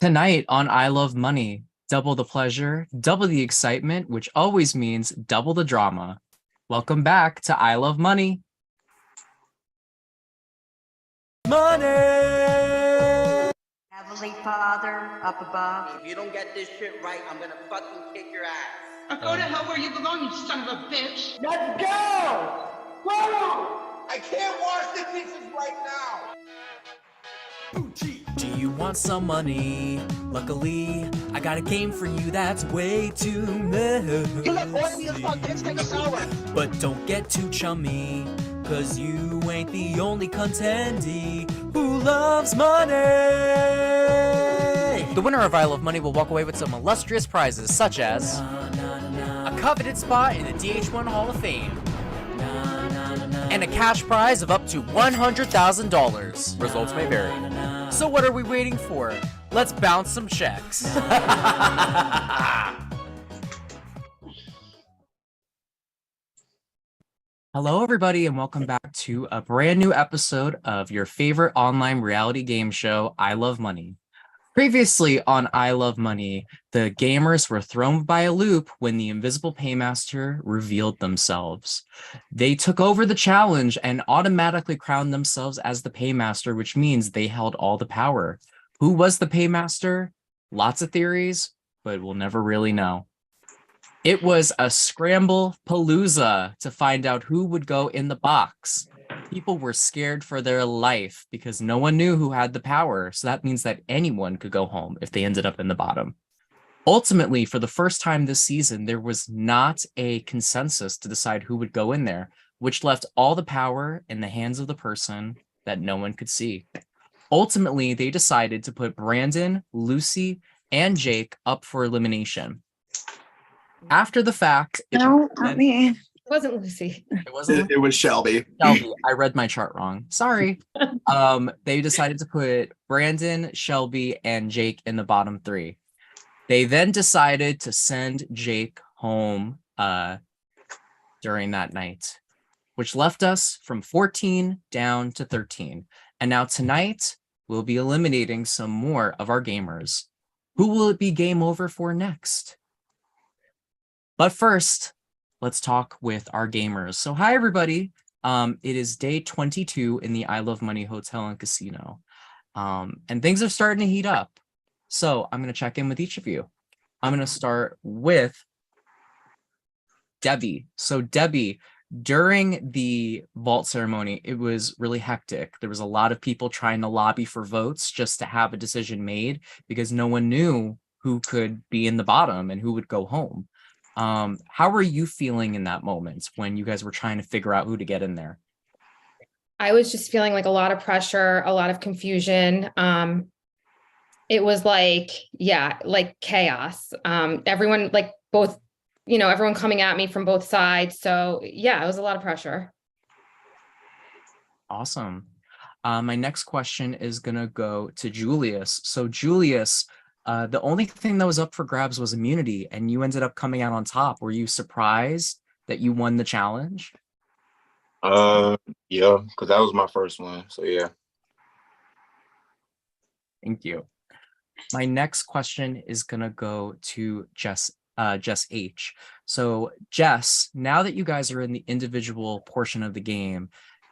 Tonight on I Love Money, double the pleasure, double the excitement, which always means double the drama. Welcome back to I Love Money. Money! Heavenly Father up above. If you don't get this shit right, I'm gonna fucking kick your ass. Now go to hell where you belong, you son of a bitch! Let's go! Whoa! I can't wash the dishes right now! Do you want some money? Luckily, I got a game for you that's way too You look oily as fuck, bitch, take a shower! But don't get too chummy, cause you ain't the only contendee who loves money! The winner of I Love Money will walk away with some illustrious prizes such as a coveted spot in the DH1 Hall of Fame and a cash prize of up to $100,000. Results may vary. So what are we waiting for? Let's bounce some checks. Hello, everybody, and welcome back to a brand new episode of your favorite online reality game show, I Love Money. Previously on I Love Money, the gamers were thrown by a loop when the invisible paymaster revealed themselves. They took over the challenge and automatically crowned themselves as the paymaster, which means they held all the power. Who was the paymaster? Lots of theories, but we'll never really know. It was a scramble palooza to find out who would go in the box. People were scared for their life because no one knew who had the power. So that means that anyone could go home if they ended up in the bottom. Ultimately, for the first time this season, there was not a consensus to decide who would go in there, which left all the power in the hands of the person that no one could see. Ultimately, they decided to put Brandon, Lucy, and Jake up for elimination. After the fact, No, not me. It wasn't Lucy. it wasn't It was Shelby. Shelby. I read my chart wrong. Sorry. They decided to put Brandon, Shelby, and Jake in the bottom three. They then decided to send Jake home during that night, which left us from 14 down to 13. And now tonight, we'll be eliminating some more of our gamers. Who will it be game over for next? But first, let's talk with our gamers. So hi, everybody. It is day 22 in the I Love Money Hotel and Casino. And things are starting to heat up. So I'm going to check in with each of you. I'm going to start with Debbie. So Debbie, during the vault ceremony, it was really hectic. There was a lot of people trying to lobby for votes just to have a decision made because no one knew who could be in the bottom and who would go home. How were you feeling in that moment when you guys were trying to figure out who to get in there? I was just feeling like a lot of pressure, a lot of confusion. It was like chaos. Everyone, everyone coming at me from both sides. So yeah, it was a lot of pressure. Awesome. My next question is gonna go to Julius. So Julius, the only thing that was up for grabs was immunity, and you ended up coming out on top. Were you surprised that you won the challenge? Yeah, because that was my first one. So yeah. Thank you. My next question is gonna go to Jess H. So Jess, now that you guys are in the individual portion of the game,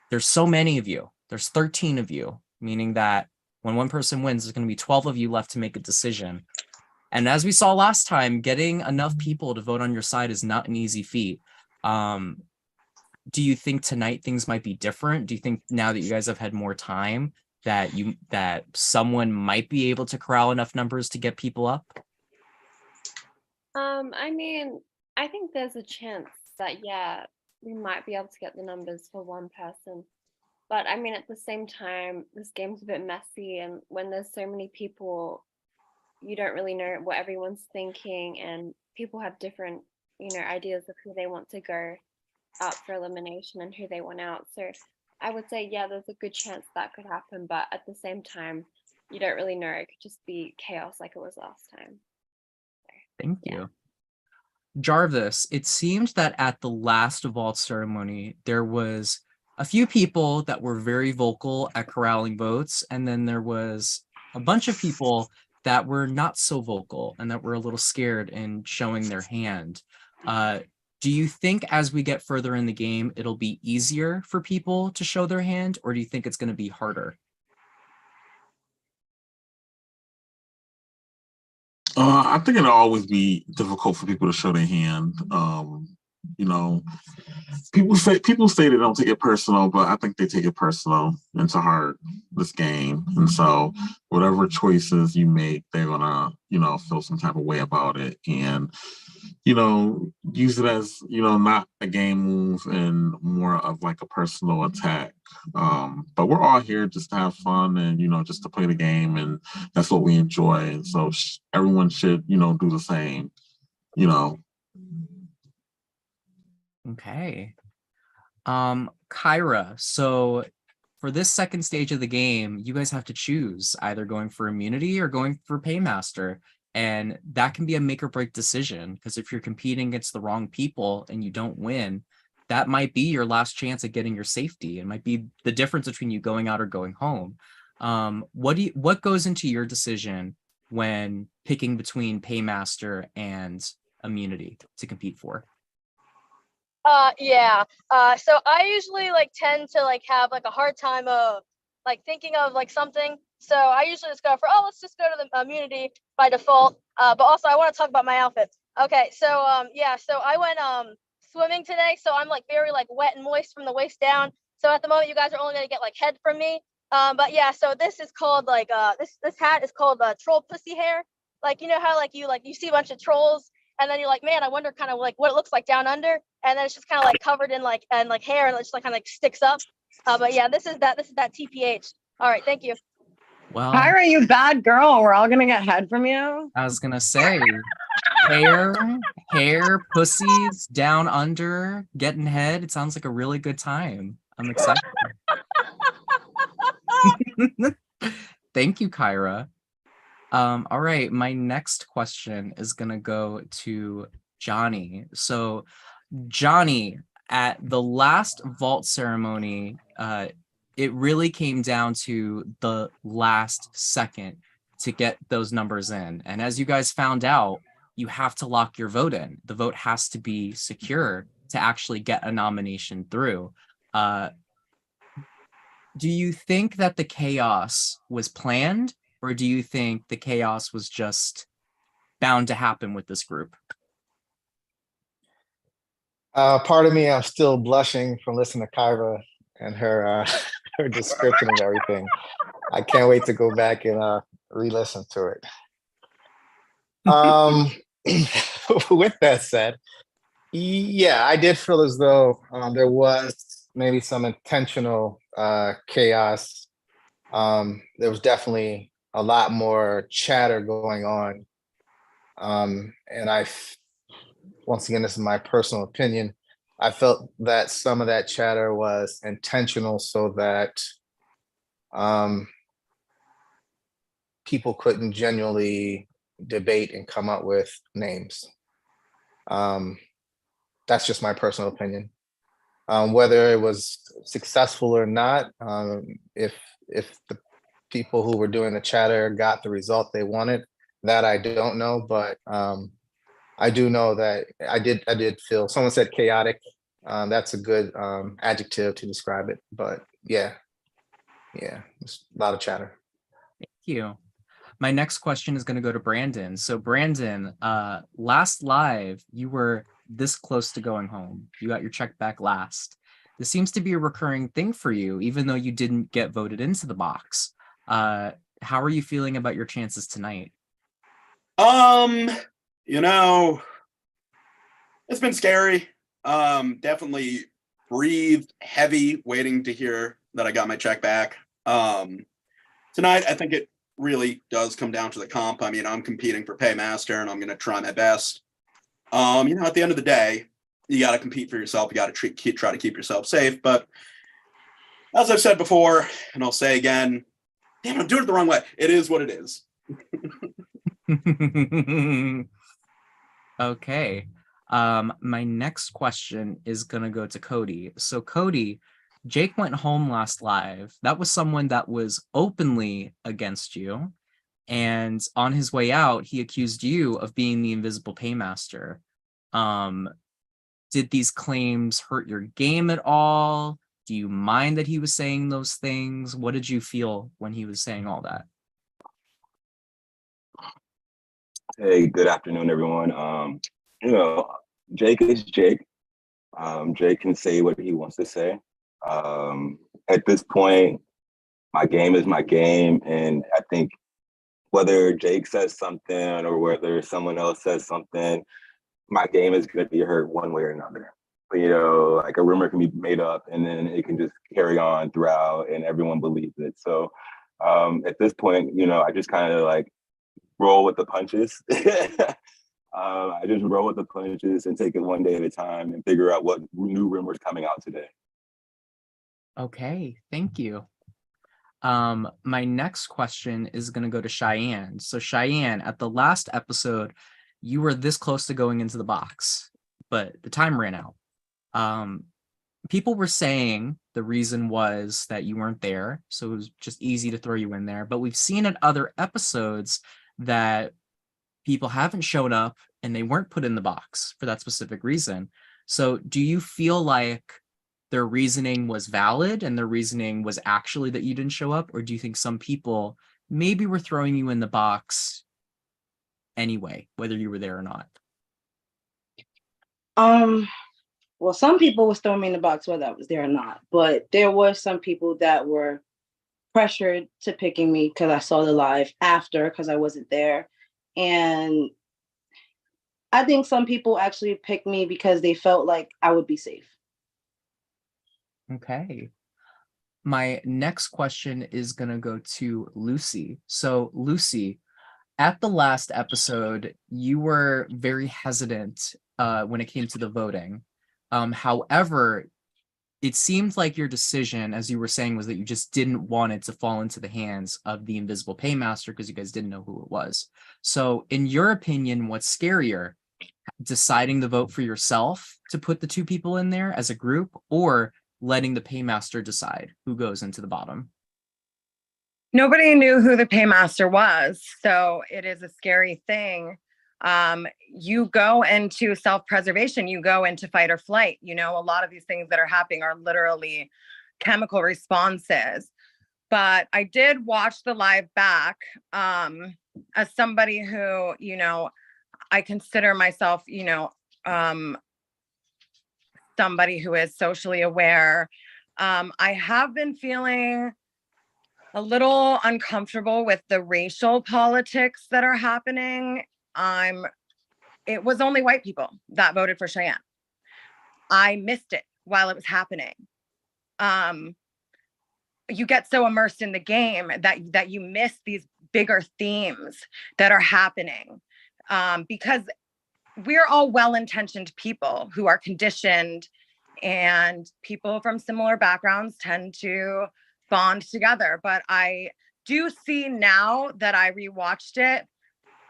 there's so many of you. There's 13 of you, meaning that when one person wins, there's going to be 12 of you left to make a decision. And as we saw last time, getting enough people to vote on your side is not an easy feat. Do you think tonight things might be different? Do you think now that you guys have had more time that someone might be able to corral enough numbers to get people up? I think there's a chance that, yeah, we might be able to get the numbers for one person. But at the same time, this game's a bit messy, and when there's so many people, you don't really know what everyone's thinking, and people have different, ideas of who they want to go out for elimination and who they want out. So I would say, yeah, there's a good chance that could happen, but at the same time, you don't really know. It could just be chaos like it was last time. Thank you. Jarvis, it seemed that at the last vault ceremony, there was a few people that were very vocal at corralling votes, and then there was a bunch of people that were not so vocal and that were a little scared in showing their hand. Do you think as we get further in the game, it'll be easier for people to show their hand, or do you think it's going to be harder? I think it'll always be difficult for people to show their hand. You know, people say they don't take it personal, but I think they take it personal and to heart this game. And so whatever choices you make, they're gonna, feel some type of way about it. And use it as, not a game move and more of like a personal attack. But we're all here just to have fun and, just to play the game, and that's what we enjoy. And so everyone should, do the same, Okay. Kyra, so for this second stage of the game, you guys have to choose either going for immunity or going for paymaster. And that can be a make or break decision, because if you're competing against the wrong people and you don't win, that might be your last chance at getting your safety. It might be the difference between you going out or going home. What goes into your decision when picking between paymaster and immunity to compete for? Yeah. So I usually tend to have a hard time of thinking of something. So I usually just go for, let's just go to the immunity by default. But also I want to talk about my outfit. Okay. So yeah. So I went swimming today. So I'm very wet and moist from the waist down. So at the moment you guys are only gonna get head from me. But yeah. So this is called this hat is called troll pussy hair. How you see a bunch of trolls. And then you're like, man, I wonder kind of what it looks like down under. And then it's just kind of covered in hair, and it just kind of sticks up. But yeah, this is that TPH. All right, thank you. Well, Kyra, you bad girl. We're all gonna get head from you. I was gonna say, hair, pussies, down under, getting head. It sounds like a really good time. I'm excited. Thank you, Kyra. All right, my next question is gonna go to Johnny. So, Johnny, at the last vault ceremony, it really came down to the last second to get those numbers in. And as you guys found out, you have to lock your vote in. The vote has to be secure to actually get a nomination through. Do you think that the chaos was planned? Or do you think the chaos was just bound to happen with this group? Part of me, I'm still blushing from listening to Kyra and her her description of everything. I can't wait to go back and re-listen to it. With that said, yeah, I did feel as though there was maybe some intentional chaos. There was definitely a lot more chatter going on. And once again, this is my personal opinion, I felt that some of that chatter was intentional so that people couldn't genuinely debate and come up with names. That's just my personal opinion. Whether it was successful or not, if the people who were doing the chatter got the result they wanted, that I don't know, but I do know that I did feel, someone said chaotic. That's a good adjective to describe it, but yeah, it's a lot of chatter. Thank you. My next question is going to go to Brandon. So Brandon, last live, you were this close to going home. You got your check back last. This seems to be a recurring thing for you, even though you didn't get voted into the box. How are you feeling about your chances tonight? It's been scary. Definitely breathed heavy waiting to hear that I got my check back. Tonight, I think it really does come down to the comp. I mean, I'm competing for Paymaster and I'm going to try my best. At the end of the day, you got to compete for yourself. You got to try to keep yourself safe. But as I've said before, and I'll say again, damn, I'm doing it the wrong way. It is what it is. Okay. My next question is going to go to Cody. So Cody, Jake went home last live. That was someone that was openly against you. And on his way out, he accused you of being the invisible paymaster. Did these claims hurt your game at all? Do you mind that he was saying those things? What did you feel when he was saying all that? Hey, good afternoon, everyone. You know, Jake is Jake. Jake can say what he wants to say. At this point, my game is my game, and I think whether Jake says something or whether someone else says something, my game is going to be hurt one way or another. But, you know, like a rumor can be made up and then it can just carry on throughout and everyone believes it. So at this point, you know, I just kind of like roll with the punches. I just roll with the punches and take it one day at a time and figure out what new rumors coming out today. Okay, thank you. My next question is going to go to Cheyenne. So Cheyenne, at the last episode, you were this close to going into the box, but the time ran out. People were saying the reason was that you weren't there, so it was just easy to throw you in there. But we've seen in other episodes that people haven't shown up and they weren't put in the box for that specific reason. So do you feel like their reasoning was valid and their reasoning was actually that you didn't show up? Or do you think some people maybe were throwing you in the box anyway, whether you were there or not? Well, some people was throwing me in the box whether I was there or not, but there were some people that were pressured to picking me because I saw the live after because I wasn't there. And I think some people actually picked me because they felt like I would be safe. Okay. My next question is going to go to Lucy. So Lucy, at the last episode, you were very hesitant when it came to the voting. However, it seemed like your decision, as you were saying, was that you just didn't want it to fall into the hands of the invisible paymaster because you guys didn't know who it was. So in your opinion, what's scarier, deciding to vote for yourself to put the two people in there as a group, or letting the paymaster decide who goes into the bottom? Nobody knew who the paymaster was, so it is a scary thing. You go into self-preservation, you go into fight or flight. You know, a lot of these things that are happening are literally chemical responses. But I did watch the live back as somebody who, you know, I consider myself, you know, somebody who is socially aware. I have been feeling a little uncomfortable with the racial politics that are happening. It was only white people that voted for Cheyenne. I missed it while it was happening. You get so immersed in the game that you miss these bigger themes that are happening, because we're all well-intentioned people who are conditioned, and people from similar backgrounds tend to bond together. But I do see now that I rewatched it,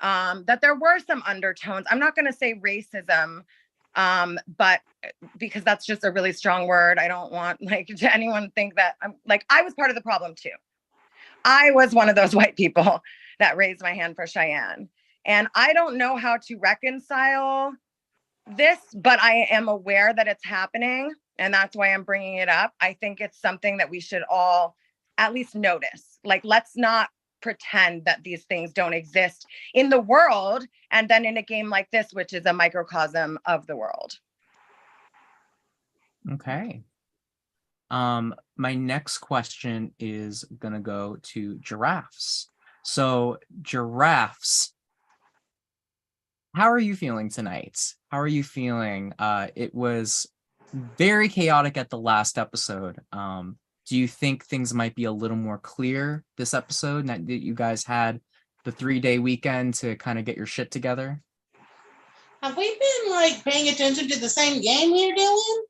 that there were some undertones. I'm not going to say racism, but because that's just a really strong word. I don't want like to anyone think that I'm like, I was part of the problem too. I was one of those white people that raised my hand for Cheyenne. And I don't know how to reconcile this, but I am aware that it's happening. And that's why I'm bringing it up. I think it's something that we should all at least notice. Like, let's not pretend that these things don't exist in the world. And then in a game like this, which is a microcosm of the world. Okay. My next question is going to go to Giraffes. So Giraffes, how are you feeling tonight? How are you feeling? It was very chaotic at the last episode. Do you think things might be a little more clear this episode, that you guys had the 3-day weekend to kind of get your shit together? Have we been like paying attention to the same game we're doing?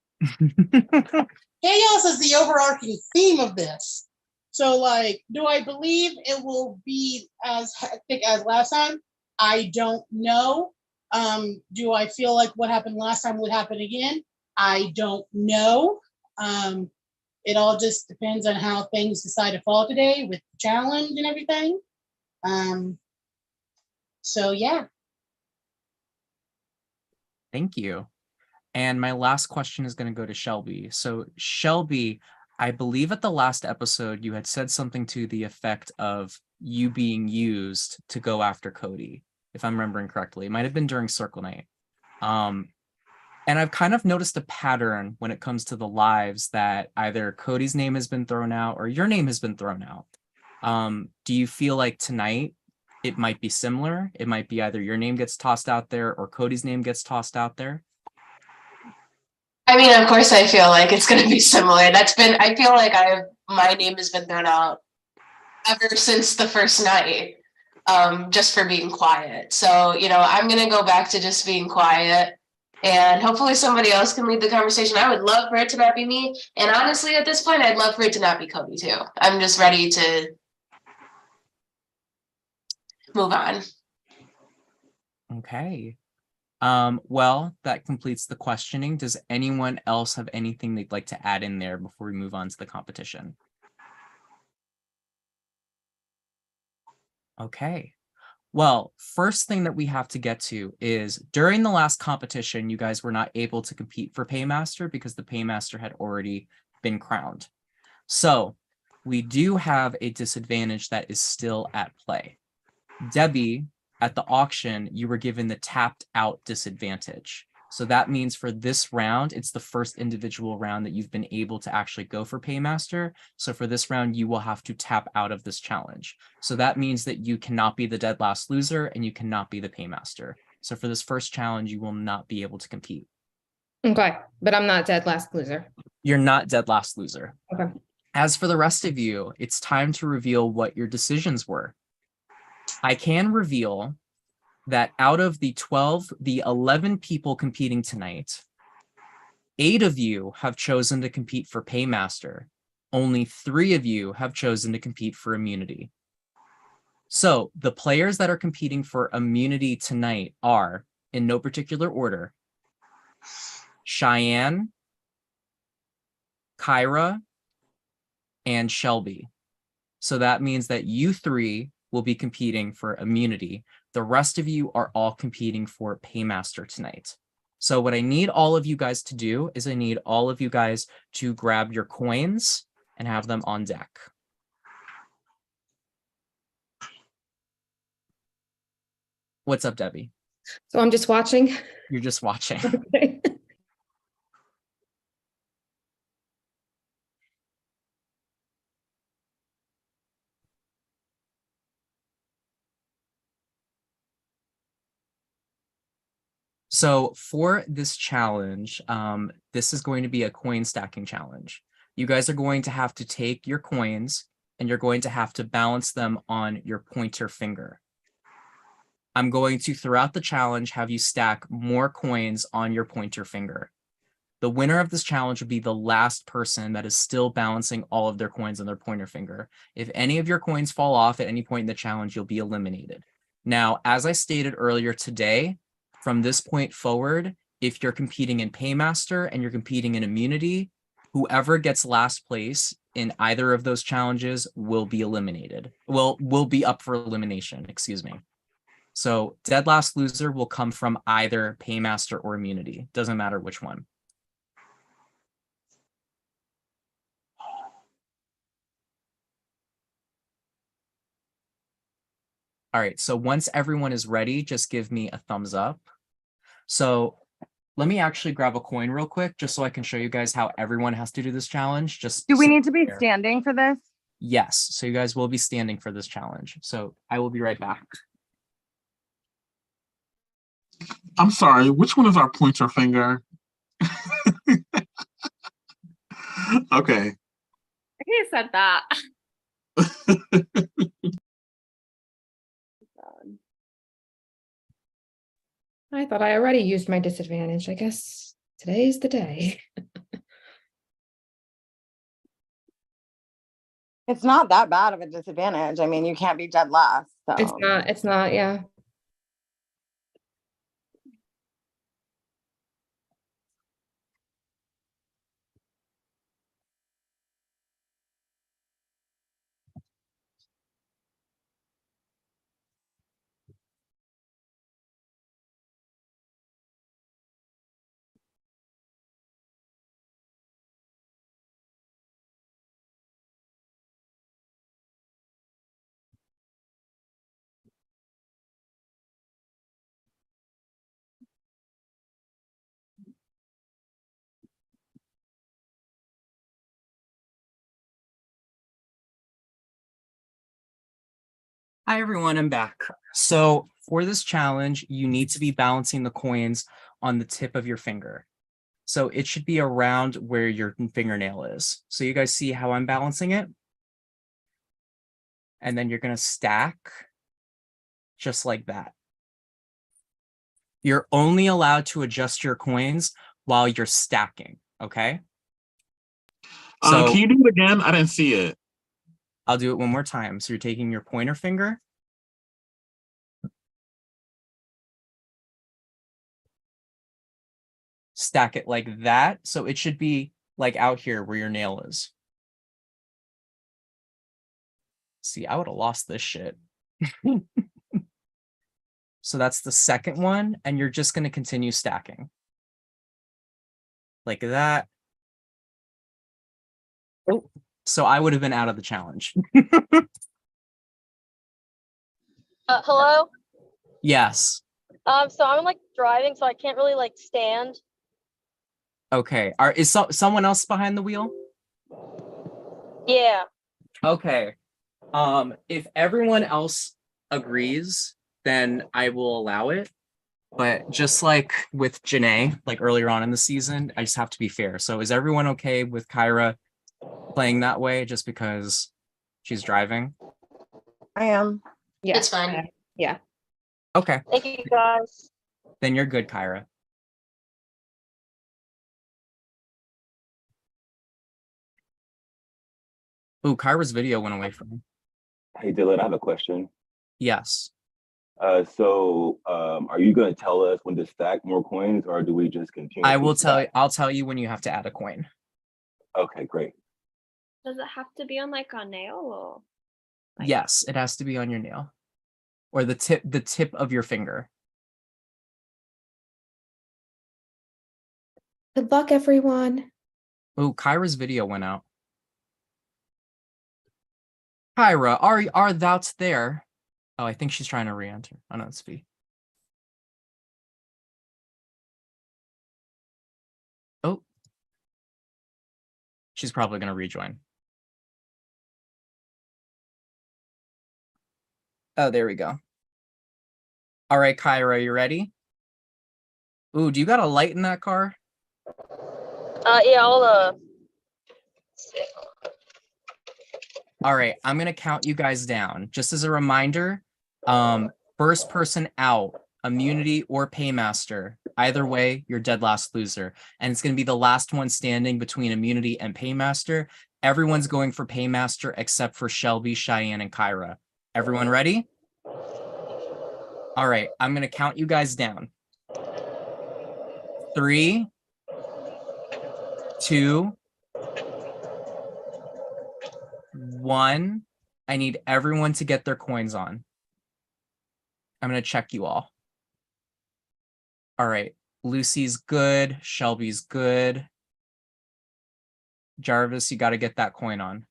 Chaos is the overarching theme of this. So like, do I believe it will be as hectic as last time? I don't know. Do I feel like what happened last time would happen again? I don't know. It all just depends on how things decide to fall today with the challenge and everything. So yeah. Thank you. And my last question is going to go to Shelby. So Shelby, I believe at the last episode you had said something to the effect of you being used to go after Cody, if I'm remembering correctly. It might have been during Circle Night. And I've kind of noticed a pattern when it comes to the lives that either Cody's name has been thrown out or your name has been thrown out. Do you feel like tonight it might be similar? It might be either your name gets tossed out there or Cody's name gets tossed out there. I mean, of course, I feel like it's going to be similar. I feel like my name has been thrown out ever since the first night, just for being quiet. So, I'm going to go back to just being quiet, and hopefully somebody else can lead the conversation. I would love for it to not be me. And honestly, at this point, I'd love for it to not be Cody too. I'm just ready to move on. Okay. Well, that completes the questioning. Does anyone else have anything they'd like to add in there before we move on to the competition? Okay. Well, first thing that we have to get to is during the last competition, you guys were not able to compete for Paymaster because the Paymaster had already been crowned. So we do have a disadvantage that is still at play. Debbie, at the auction, you were given the tapped out disadvantage. So that means for this round, it's the first individual round that you've been able to actually go for Paymaster. So for this round, you will have to tap out of this challenge. So that means that you cannot be the dead last loser and you cannot be the Paymaster. So for this first challenge, you will not be able to compete. Okay, but I'm not dead last loser. You're not dead last loser. Okay. As for the rest of you, it's time to reveal what your decisions were. I can reveal that out of the 11 people competing tonight, 8 of you have chosen to compete for Paymaster. Only 3 of you have chosen to compete for immunity. So the players that are competing for immunity tonight are, in no particular order, Cheyenne, Kyra, and Shelby. So that means that you 3 will be competing for immunity. The rest of you are all competing for Paymaster tonight. So what I need all of you guys to do is I need all of you guys to grab your coins and have them on deck. What's up, Debbie? So I'm just watching. You're just watching. Okay. So for this challenge, this is going to be a coin stacking challenge. You guys are going to have to take your coins and you're going to have to balance them on your pointer finger. I'm going to, throughout the challenge, have you stack more coins on your pointer finger. The winner of this challenge would be the last person that is still balancing all of their coins on their pointer finger. If any of your coins fall off at any point in the challenge, you'll be eliminated. Now, as I stated earlier today, from this point forward, if you're competing in Paymaster and you're competing in immunity, whoever gets last place in either of those challenges will be eliminated. Will be up for elimination, excuse me. So dead last loser will come from either Paymaster or immunity. Doesn't matter which one. All right, so once everyone is ready, just give me a thumbs up. So let me actually grab a coin real quick, just so I can show you guys how everyone has to do this challenge. Do we need to be standing for this? Yes, so you guys will be standing for this challenge. So I will be right back. I'm sorry, which one is our pointer finger? Okay. I think I said that. I thought I already used my disadvantage. I guess today's the day. It's not that bad of a disadvantage. I mean, you can't be dead last. So. It's not, yeah. Hi everyone, I'm back. So for this challenge, you need to be balancing the coins on the tip of your finger. So it should be around where your fingernail is. So you guys see how I'm balancing it? And then you're going to stack just like that. You're only allowed to adjust your coins while you're stacking, okay? So can you do it again? I didn't see it. I'll do it one more time. So you're taking your pointer finger. Stack it like that. So it should be like out here where your nail is. See, I would have lost this shit. So that's the second one. And you're just going to continue stacking. Like that. Oh, so I would have been out of the challenge. Hello. Yes. So I'm like driving, so I can't really like stand. Okay. Is someone else behind the wheel? Yeah. Okay. If everyone else agrees, then I will allow it. But just like with Janae, like earlier on in the season, I just have to be fair. So is everyone okay with Kyra playing that way just because she's driving? I am. Yeah. It's fine. Yeah. Okay. Thank you guys. Then you're good, Kyra. Ooh, Kyra's video went away from me. Hey, Dylan, I have a question. Yes. Are you going to tell us when to stack more coins, or do we just continue? I will tell you. I'll tell you when you have to add a coin. Okay, great. Does it have to be on like a nail or? Yes, it has to be on your nail or the tip of your finger. Good luck, everyone. Oh, Kyra's video went out. Kyra, are thou there? Oh, I think she's trying to re-enter. Oh no, it's V. Oh. She's probably gonna rejoin. Oh, there we go. All right, Kyra, you ready? Ooh, do you got a light in that car? Yeah, I'll All right, I'm gonna count you guys down. Just as a reminder, first person out, immunity or paymaster. Either way, you're dead last loser. And it's gonna be the last one standing between immunity and paymaster. Everyone's going for paymaster except for Shelby, Cheyenne, and Kyra. Everyone ready? All right, I'm gonna count you guys down. 3, 2, 1. I need everyone to get their coins on. I'm going to check you all. All right. Lucy's good. Shelby's good. Jarvis, you got to get that coin on.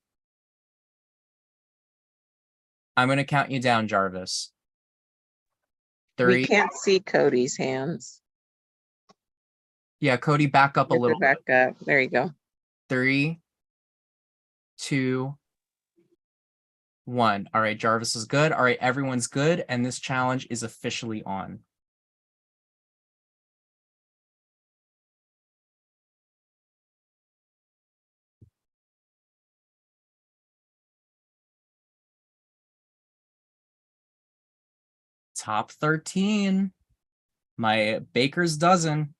I'm going to count you down, Jarvis. 3. We can't see Cody's hands. Yeah, Cody, back up a little. Back up. There you go. 3, 2, 1. All right, Jarvis is good. All right, everyone's good. And this challenge is officially on. Top 13. My baker's dozen.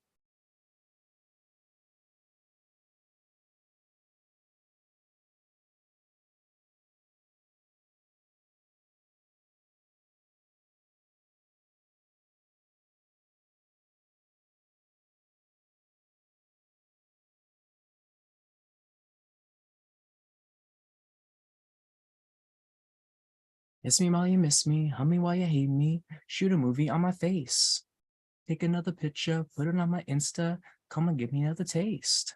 Miss me while you miss me, hum me while you hate me, shoot a movie on my face. Take another picture, put it on my Insta, come and give me another taste.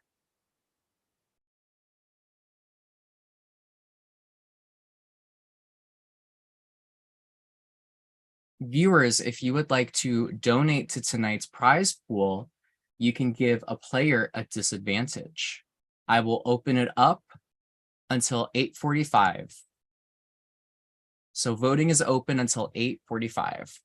Viewers, if you would like to donate to tonight's prize pool, you can give a player a disadvantage. I will open it up until 8:45. So voting is open until 8:45.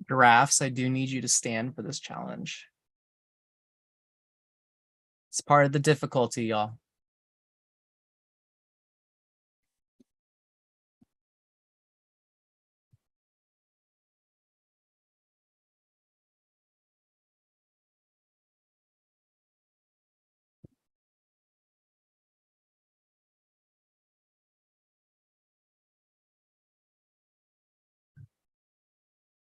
Giraffes, I do need you to stand for this challenge. It's part of the difficulty, y'all.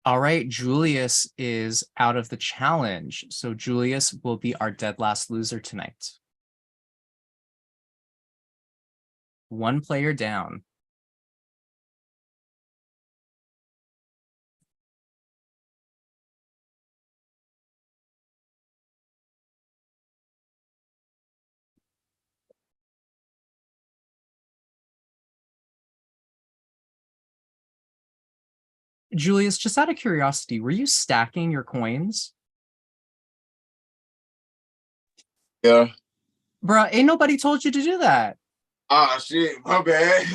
All right, Julius is out of the challenge. So Julius will be our dead last loser tonight. One player down. Julius, just out of curiosity, were you stacking your coins? Yeah. Bruh, ain't nobody told you to do that. Ah, shit. My bad.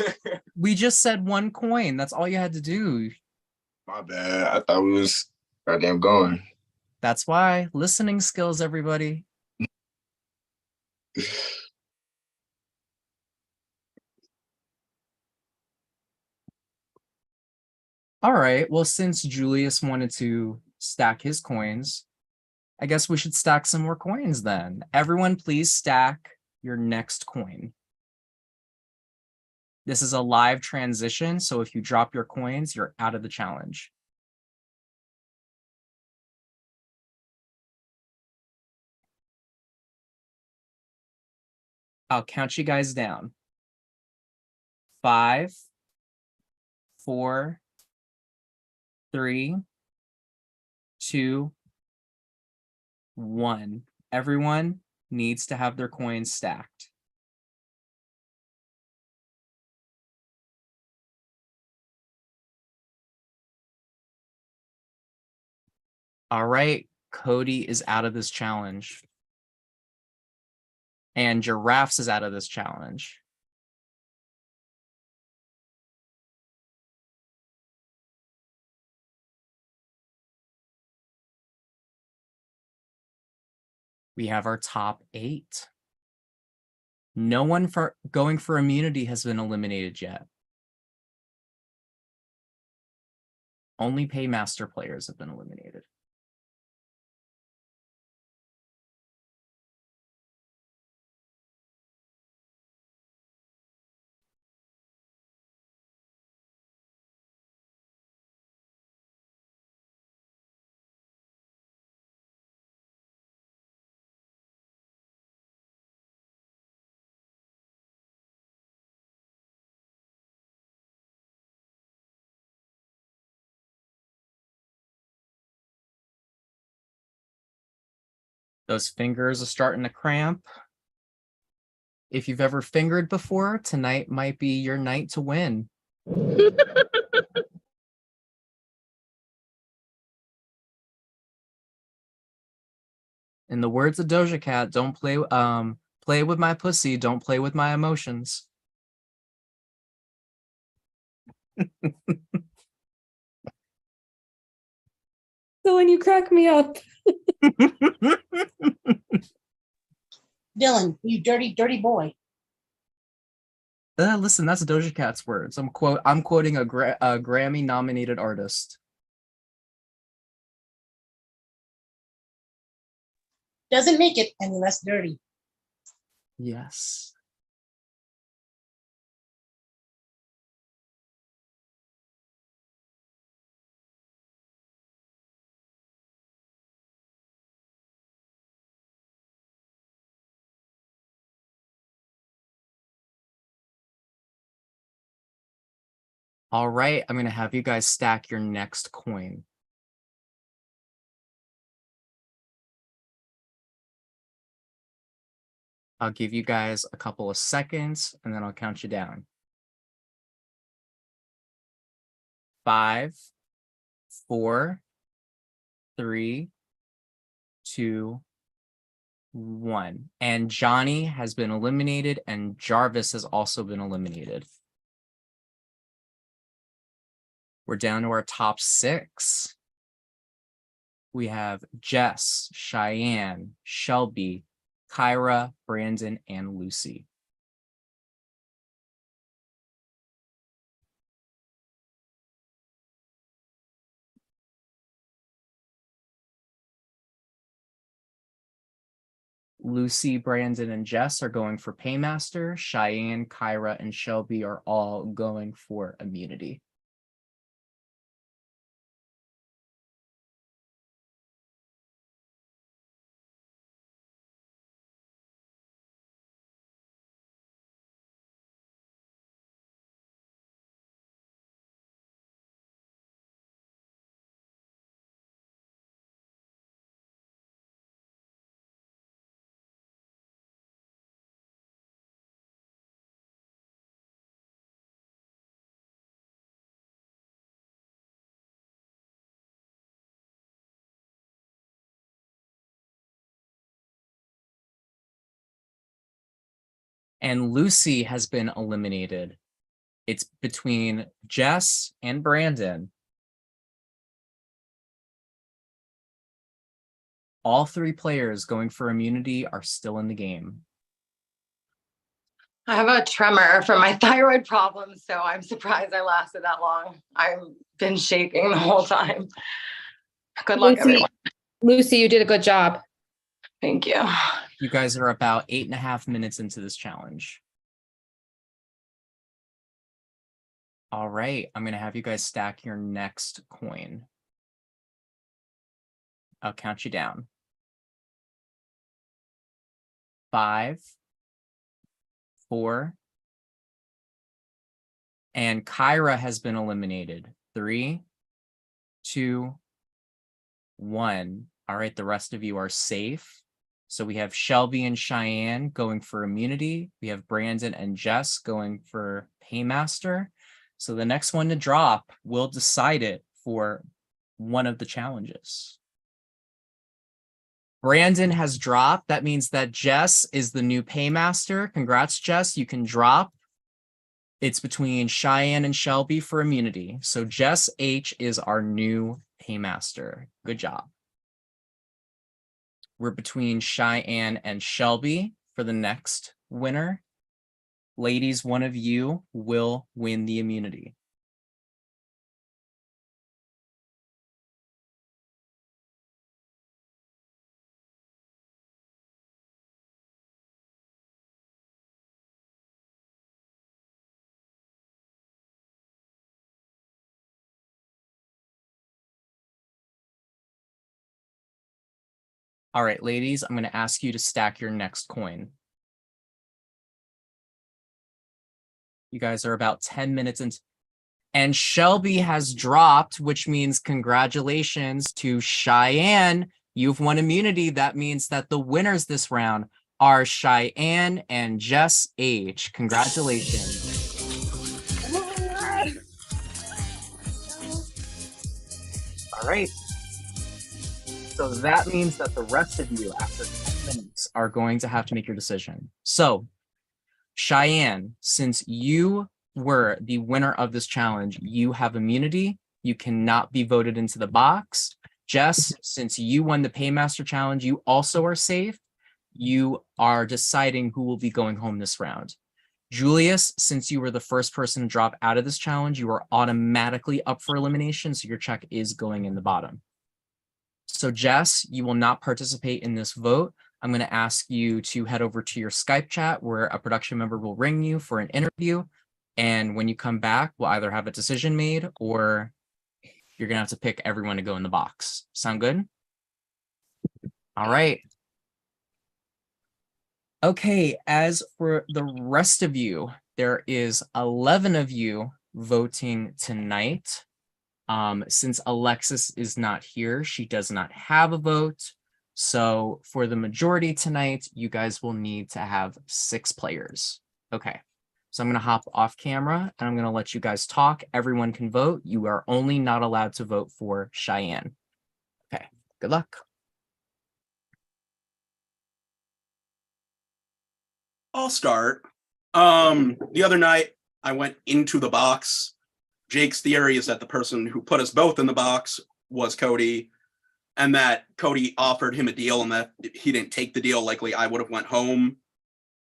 We just said one coin. That's all you had to do. My bad. I thought we was goddamn going. That's why. Listening skills, everybody. All right. Well, since Julius wanted to stack his coins, I guess we should stack some more coins then. Everyone, please stack your next coin. This is a live transition, so if you drop your coins, you're out of the challenge. I'll count you guys down. 5, 4, 3, 2, 1. Everyone needs to have their coins stacked. All right, Cody is out of this challenge. And Giraffes is out of this challenge. We have our top 8. No one going for immunity has been eliminated yet. Only Paymaster players have been eliminated. Those fingers are starting to cramp. If you've ever fingered before, tonight might be your night to win. In the words of Doja Cat, don't play with my pussy, don't play with my emotions. So when you crack me up. Dylan, you dirty, dirty boy. Listen, that's Doja Cat's words. I'm quoting a Grammy-nominated artist. doesn't make it any less dirty. Yes. All right, I'm going to have you guys stack your next coin. I'll give you guys a couple of seconds and then I'll count you down. 5, 4, 3, 2, 1. And Johnny has been eliminated and Jarvis has also been eliminated. We're down to our top 6. We have Jess, Cheyenne, Shelby, Kyra, Brandon, and Lucy. Lucy, Brandon, and Jess are going for Paymaster. Cheyenne, Kyra, and Shelby are all going for immunity. And Lucy has been eliminated. It's between Jess and Brandon. All 3 players going for immunity are still in the game. I have a tremor from my thyroid problems, so I'm surprised I lasted that long. I've been shaking the whole time. Good luck, everyone. Lucy, you did a good job. Thank you. You guys are about 8.5 minutes into this challenge. All right, I'm going to have you guys stack your next coin. I'll count you down. 5, 4, and Kyra has been eliminated. 3, 2, 1. All right, the rest of you are safe. So we have Shelby and Cheyenne going for immunity. We have Brandon and Jess going for Paymaster. So the next one to drop will decide it for one of the challenges. Brandon has dropped. That means that Jess is the new Paymaster. Congrats, Jess. You can drop. It's between Cheyenne and Shelby for immunity. So Jess H is our new Paymaster. Good job. We're between Cheyenne and Shelby for the next winner. Ladies, one of you will win the immunity. All right, ladies, I'm going to ask you to stack your next coin. You guys are about 10 minutes into, and Shelby has dropped, which means congratulations to Cheyenne. You've won immunity. That means that the winners this round are Cheyenne and Jess H. Congratulations. All right. So that means that the rest of you, after 10 minutes, are going to have to make your decision. So, Cheyenne, since you were the winner of this challenge, you have immunity. You cannot be voted into the box. Jess, since you won the Paymaster challenge, you also are safe. You are deciding who will be going home this round. Julius, since you were the first person to drop out of this challenge, you are automatically up for elimination, so your check is going in the bottom. So Jess, you will not participate in this vote. I'm going to ask you to head over to your Skype chat where a production member will ring you for an interview. And when you come back, we'll either have a decision made or you're going to have to pick everyone to go in the box. Sound good? All right. Okay, as for the rest of you, there is 11 of you voting tonight. Since Alexis is not here, she does not have a vote. So for the majority tonight, you guys will need to have 6 players. Okay, so I'm going to hop off camera and I'm going to let you guys talk. Everyone can vote. You are only not allowed to vote for Cheyenne. Okay, good luck. I'll start. The other night I went into the box. Jake's theory is that the person who put us both in the box was Cody, and that Cody offered him a deal and that if he didn't take the deal, likely I would have went home.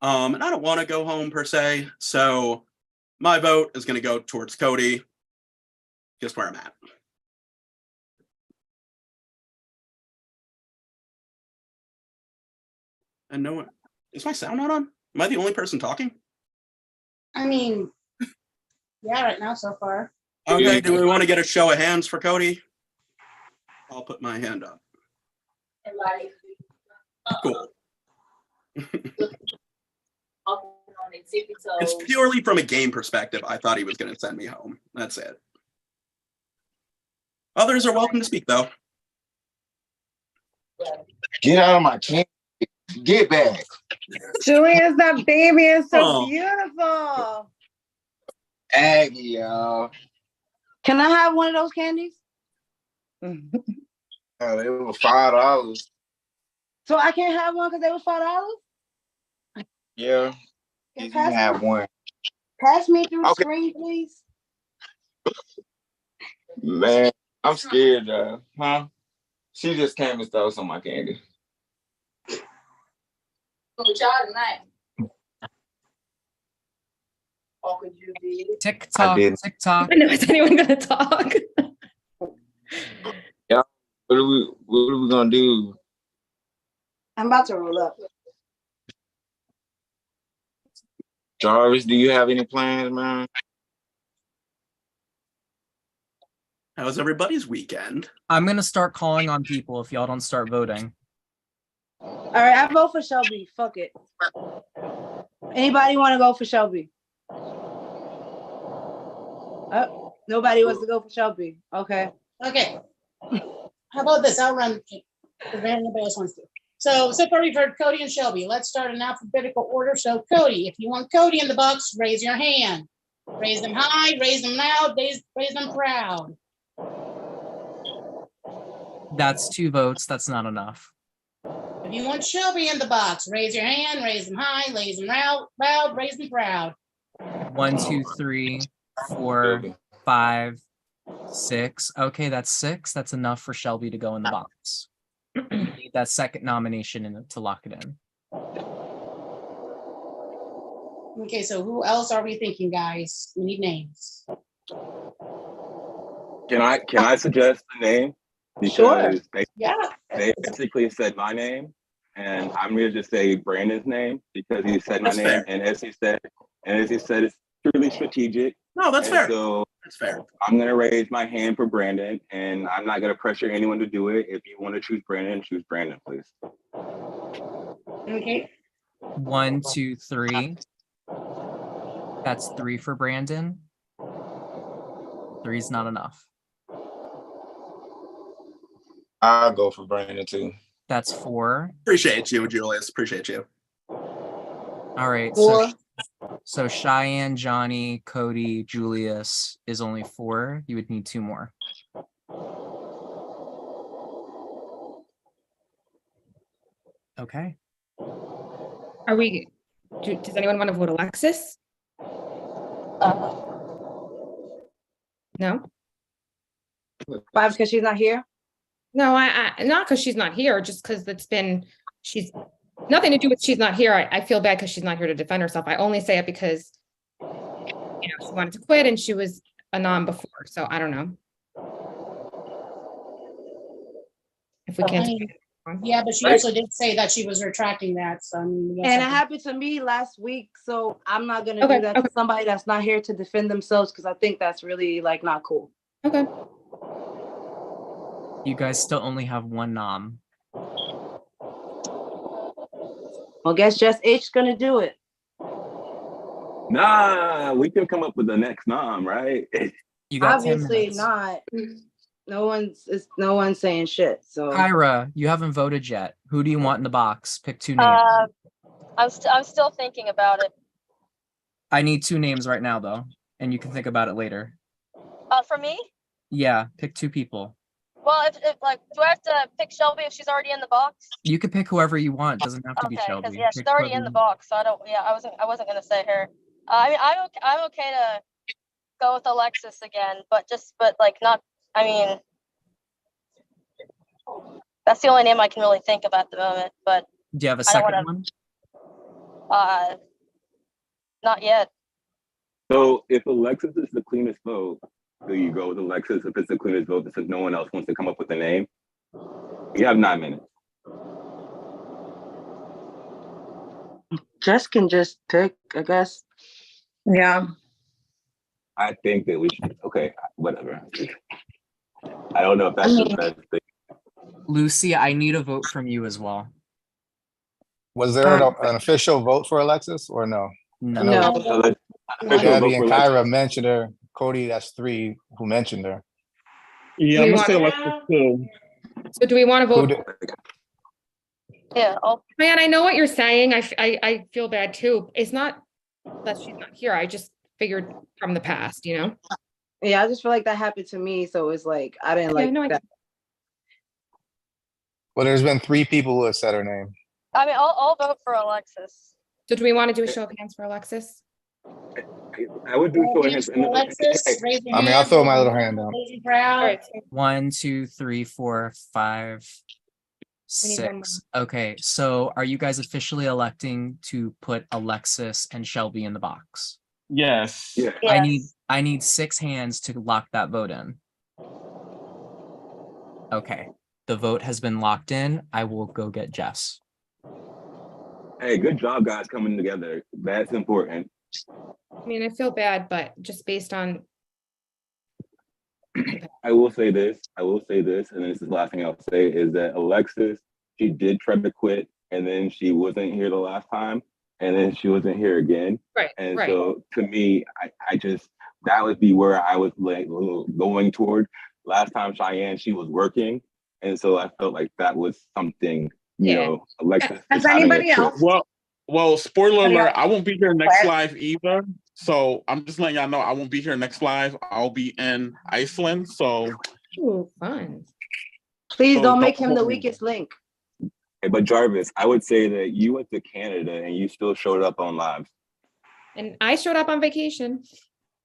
And I don't want to go home per se, so my vote is going to go towards Cody. Just where I'm at. And no one, is my sound not on? Am I the only person talking? I mean, yeah, right now so far. Okay, do we want to get a show of hands for Cody? I'll put my hand up. Cool. It's purely from a game perspective. I thought he was going to send me home. That's it. Others are welcome to speak, though. Get out of my camp. Get back. Julius, that baby is so Oh. beautiful. Aggie, y'all. Can I have one of those candies? Oh, they were $5. So I can't have one because they were $5? Yeah. You can have one. Pass me through the Okay. screen, please. Man, I'm scared, huh? She just came and stole some of my candy. TikTok, didn't. TikTok. I know, is anyone gonna talk? Yeah. What are we gonna do? I'm about to roll up. Jarvis, do you have any plans, man? How was everybody's weekend? I'm going to start calling on people if y'all don't start voting. All right, I vote for Shelby. Fuck it. Anybody want to go for Shelby? Nobody wants to go for Shelby. Okay. Okay. How about this? I'll run if anybody else wants to. So far we've heard Cody and Shelby. Let's start in alphabetical order. So Cody, if you want Cody in the box, raise your hand. Raise them high, raise them loud, raise them proud. That's 2 votes. That's not enough. If you want Shelby in the box, raise your hand, raise them high, raise them loud, raise them proud. 1, 2, 3, 4, 5, 6. Okay, that's 6. That's enough for Shelby to go in the box. We need that second nomination to lock it in. Okay, so who else are we thinking, guys? We need names. Can I suggest a name? Because Sure. they basically said my name, and I'm going to just say Brandon's name because he said my That's name, fair. and as he said, it's truly strategic. No, that's And fair. So That's fair. I'm going to raise my hand for Brandon, and I'm not going to pressure anyone to do it. If you want to choose Brandon, please. Okay. 1, 2, 3. That's 3 for Brandon. 3 is not enough. I'll go for Brandon too. That's 4. Appreciate you, Julius. Appreciate you. All right. 4. So Cheyenne, Johnny, Cody, Julius is only 4. You would need 2 more. Okay. Are we, does anyone want to vote Alexis? No? Why? Because she's not here? No, I not because she's not here, just because she's nothing to do with she's not here. I feel bad because she's not here to defend herself. I only say it because, she wanted to quit and she was a non before, so I don't know. if we can't. Yeah, but she also did say that she was retracting that. So I mean, we guess And it I happened to me last week, so I'm not gonna Okay, do that to somebody that's not here to defend themselves because I think that's really like not cool. Okay. You guys still only have one nom. Well, guess just H's gonna do it. Nah, we can come up with the next nom, right? You got 10 Obviously minutes. not. No one's saying shit. So Kyra, you haven't voted yet. Who do you want in the box? Pick two names. I'm still thinking about it. I need two names right now, though, and you can think about it later. For me? Yeah, pick two people. Well, if like, do I have to pick Shelby if she's already in the box? You can pick whoever you want. Doesn't have to be Okay, Shelby. because yeah, she's Pick already whoever in the you- box, so I don't. Yeah, I wasn't gonna say her. I mean, I'm okay to go with Alexis again, but like not. I mean, that's the only name I can really think of at the moment. But Do you have a I don't second wanna- one? Not yet. So if Alexis is the cleanest vote, do you go with Alexis if it's the cleanest vote since no one else wants to come up with a name? You have 9 minutes. Jess can just pick, I guess. Yeah. I think that we should, okay, whatever. I don't know if that's the best thing. Lucy, I need a vote from you as well. Was there an official vote for Alexis or no? No. I know Official Gabby vote and for Kyra Alexis. mentioned her. Cody, that's 3 who mentioned her. Yeah, We I'm gonna say want- Alexis too. So do we want to Who vote? did- Yeah. Man, I know what you're saying. I feel bad too. It's not that she's not here. I just figured from the past, you know? Yeah, I just feel like that happened to me, so it's like I didn't Yeah, like no, I that. Well, there's been 3 people who have said her name. I mean, I'll vote for Alexis. So do we want to do a show of hands for Alexis? I would do Show of hands for Alexis, raise your I mean, I'll hand, throw my little hand down. raise your brow. 1, 2, 3, 4, 5, We need one 6. Okay, so are you guys officially electing to put Alexis and Shelby in the box? Yes. Yeah. I need 6 hands to lock that vote in. Okay, the vote has been locked in. I will go get Jess. Hey, good job, guys, coming together. That's important. I mean, I feel bad, but just based on, I will say this, and this is the last thing I'll say, is that Alexis, she did try to quit, and then she wasn't here the last time, and then she wasn't here again. Right, And right. so to me, I just, that would be where I was like going toward. Last time Cheyenne, she was working, and so I felt like that was something, you know, Alexis. Has is having a anybody trip. else? Well, spoiler Anybody alert, else? I won't be here next What? live either. So I'm just letting y'all know I won't be here next live. I'll be in Iceland. So ooh, fun. Please So don't make don't him the hold me. weakest link. Hey, but Jarvis, I would say that you went to Canada and you still showed up on live. And I showed up on vacation.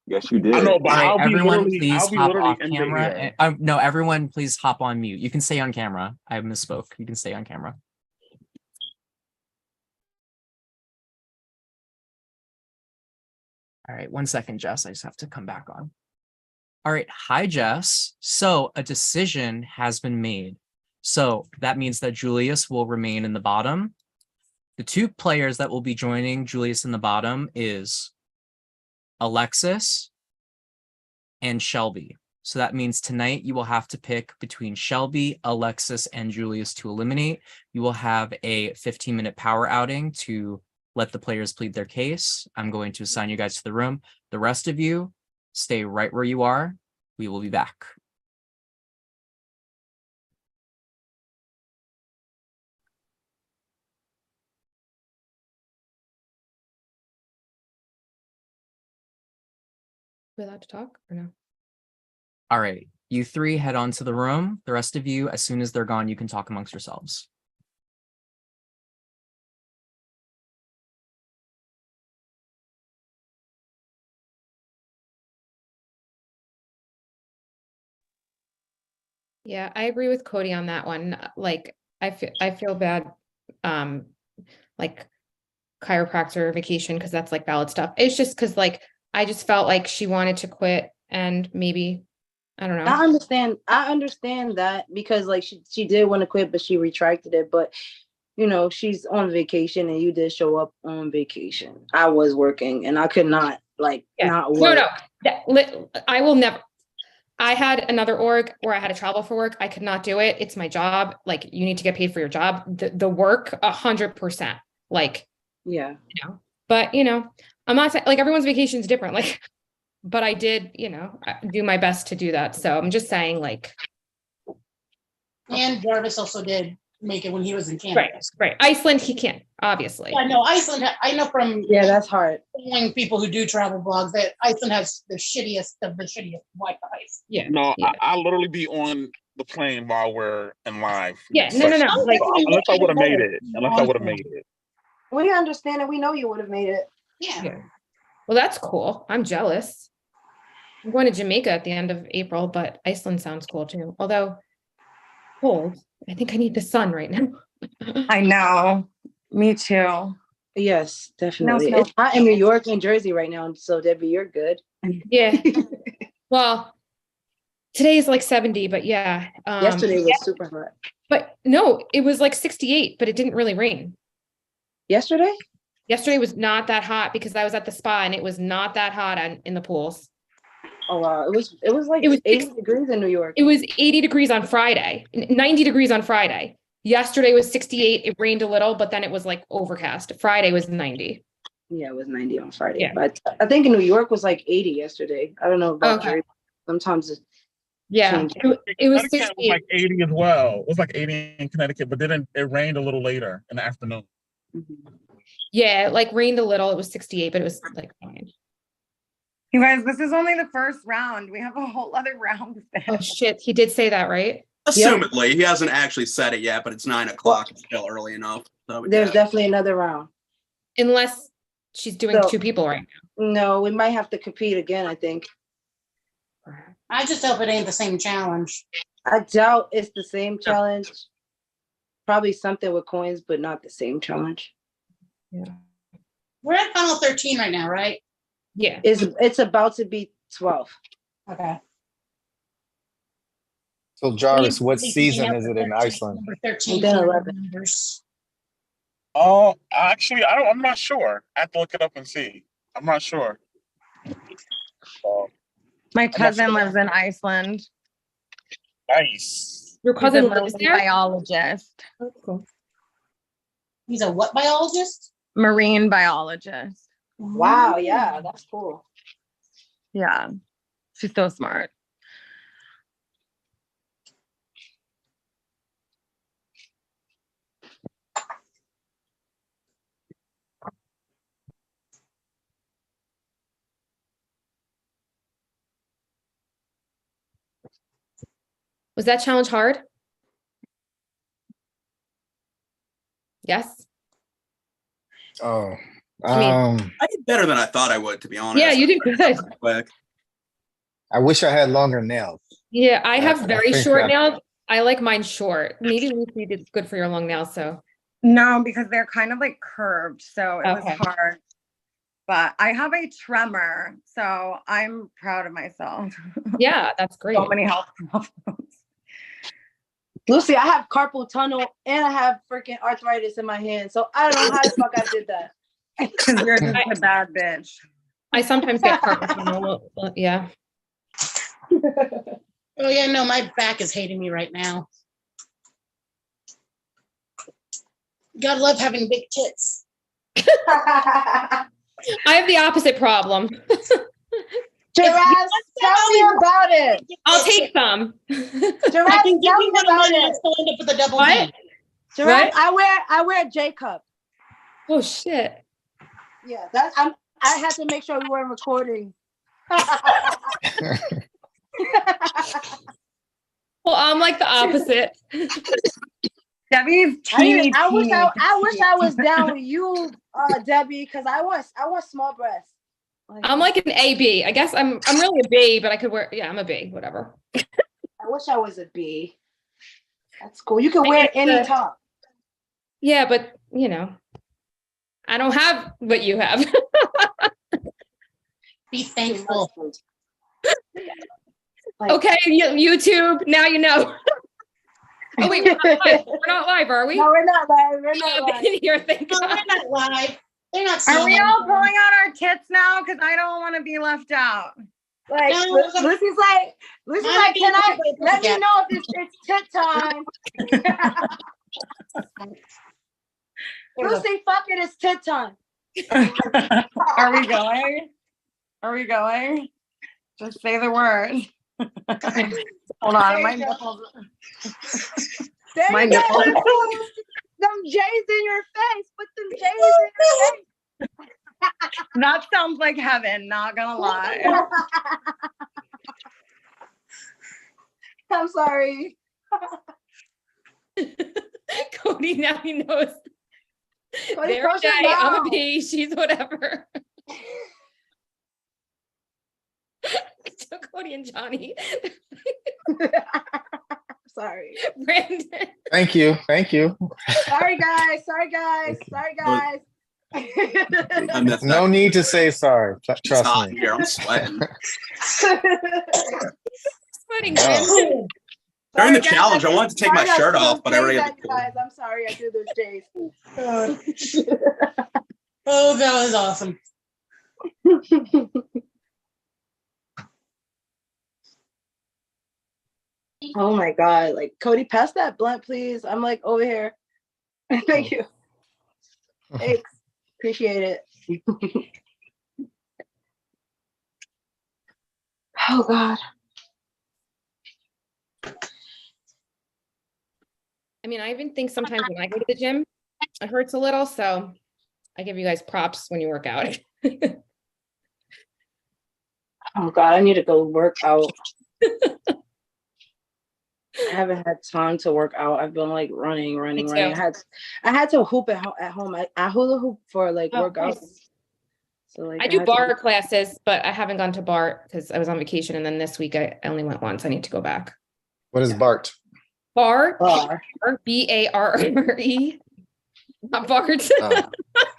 Yes, you did. I know, but All right, I'll be everyone, literally, please I'll be hop literally off in the camera. air. No, everyone, please hop on mute. You can stay on camera. I misspoke. You can stay on camera. All right, 1 second, Jess. I just have to come back on. All right, hi, Jess. So a decision has been made. So that means that Julius will remain in the bottom. The 2 players that will be joining Julius in the bottom is Alexis and Shelby. So that means tonight you will have to pick between Shelby, Alexis, and Julius to eliminate. You will have a 15-minute power outing to let the players plead their case. I'm going to assign you guys to the room. The rest of you, stay right where you are. We will be back. We allowed to talk or no? All right, you 3 head on to the room. The rest of you, as soon as they're gone, you can talk amongst yourselves. Yeah, I agree with Cody on that one. Like, I feel bad, like chiropractor vacation, because that's like valid stuff. It's just because like I just felt like she wanted to quit and maybe I don't know. I understand that because like she did want to quit, but she retracted it. But you know, she's on vacation and you did show up on vacation. I was working and I could not not work. I will never. I had another org where I had to travel for work. I could not do it. It's my job. Like, you need to get paid for your job. The work 100%. Like, yeah, you know, but you know, I'm not saying like everyone's vacation is different. Like, but I did, you know, do my best to do that. So I'm just saying like. And Jarvis also did make it when he was in Canada. Right. Iceland, he can't, obviously. I know Iceland. I know from that's hard. Following people who do travel blogs that Iceland has the shittiest of the shittiest Wi-Fi. Yeah. No, I literally be on the plane while we're in live. Yeah, no. Like, unless I would have made it. We understand and we know you would have made it. Yeah. Well, that's cool. I'm jealous. I'm going to Jamaica at the end of April, but Iceland sounds cool too. Although cold. I think I need the sun right now. I know. Me too. Yes, definitely. No. It's hot in New York and Jersey right now. So Debbie, you're good. Yeah. Well, today is like 70, but yeah. Yesterday was super hot. But no, it was like 68, but it didn't really rain. Yesterday? Yesterday was not that hot because I was at the spa and it was not that hot in the pools. Oh wow, it was like 80 degrees in New York. It was 80 degrees on Friday, 90 degrees on Friday. Yesterday was 68. It rained a little, but then it was like overcast. Friday was 90. Yeah, it was 90 on Friday. Yeah. But I think in New York was like 80 yesterday. I don't know about Jersey. Sometimes it changed. It was Connecticut 68. was like 80 as well. It was like 80 in Connecticut, but then it rained a little later in the afternoon. Yeah, it like rained a little. It was 68, but it was like fine. You guys, this is only the first round. We have a whole other round. Oh shit, he did say that, right? Assumedly, he hasn't actually said it yet, but it's 9 o'clock. It's still early enough. So, There's definitely another round. Unless she's doing 2 people right now. No, we might have to compete again, I think. I just hope it ain't the same challenge. I doubt it's the same challenge. Probably something with coins, but not the same challenge. Yeah. We're at final 13 right now, right? Yeah. It's about to be 12. Okay. So Jarvis, what season is it in Iceland? Number 13. Then 11. Numbers. Oh, actually, I'm not sure. I have to look it up and see. I'm not sure. My cousin lives in Iceland. Nice. Your cousin lives there? Biologist. Oh, cool. He's a what biologist? Marine biologist. Wow, yeah, that's cool. Yeah. She's so smart. Was that challenge hard? Yes. Oh, I did better than I thought I would, to be honest. Yeah, you did good. Quick. I wish I had longer nails. Yeah, I have I very think short that- nails. I like mine short. Maybe Lucy did good for your long nails, so. No, because they're kind of like curved, so it Okay. was hard. But I have a tremor, so I'm proud of myself. Yeah, that's great. So many health problems. Lucy, I have carpal tunnel and I have freaking arthritis in my hand. So I don't know how the fuck I did that. Because you're just a bad bitch. I sometimes get carpal tunnel. Yeah. Oh yeah, no, my back is hating me right now. Gotta love having big tits. I have the opposite problem. Giraffe, tell me about it. I'll take some. Giraffe, I can give tell you me one about minute. it. Still end up with a double What? D. Giraffe, What? I wear J cup. Oh shit. Yeah, I had to make sure we weren't recording. Well, I'm like the opposite. Debbie's I wish I was down with you, Debbie, because I want small breasts. Like, I'm like an AB. I guess I'm really a B, but I could wear, yeah, I'm a B, whatever. I wish I was a B. That's cool. You can wear any top. Yeah, but you know, I don't have what you have. Be thankful. Okay, YouTube. Now you know. Oh wait, we're not live. We're not live, are we? No, we're not live. We're not live. Here, thank No, God. we're not live. They're not Are we seeing all anything. pulling out our tits now? Because I don't want to be left out. Like No, Lucy's like, can I let me know if it's tit time? Lucy, fuck it, it's tit time. Are we going? Are we going? Just say the word. Hold on, my nipples. There My you go. nipples. Them J's in your face. Put them J's in your face. That sounds like heaven, not gonna lie. I'm sorry. Cody, now he knows. Cody, They're close your J, I'm a mouth. B, she's whatever. So Cody and Johnny. Sorry. Brandon. Thank you. Thank you. Sorry, guys. Sorry, guys. Sorry, guys. I missed No that. need to say sorry. It's Trust hot me. in here. I'm sweating. Sweating, No. Brandon. During the Sorry, guys, challenge, I wanted to take my sorry I shirt threw off, those but I already J's had at you guys. I'm sorry I threw those J's. Oh, that was awesome. Oh my God. Like, Cody, pass that blunt, please. I'm like over here. Thank you. Thanks. Appreciate it. Oh God. I mean, I even think sometimes when I go to the gym, it hurts a little. So I give you guys props when you work out. Oh God, I need to go work out. I haven't had time to work out. I've been like running. too. I had to hoop at home. I hula hoop for like Oh, workouts. nice. So like I do had to- bar classes, but I haven't gone to bar because I was on vacation. And then this week I only went once. I need to go back. What is Bart? Bar, Bar. Barre. Not Bart.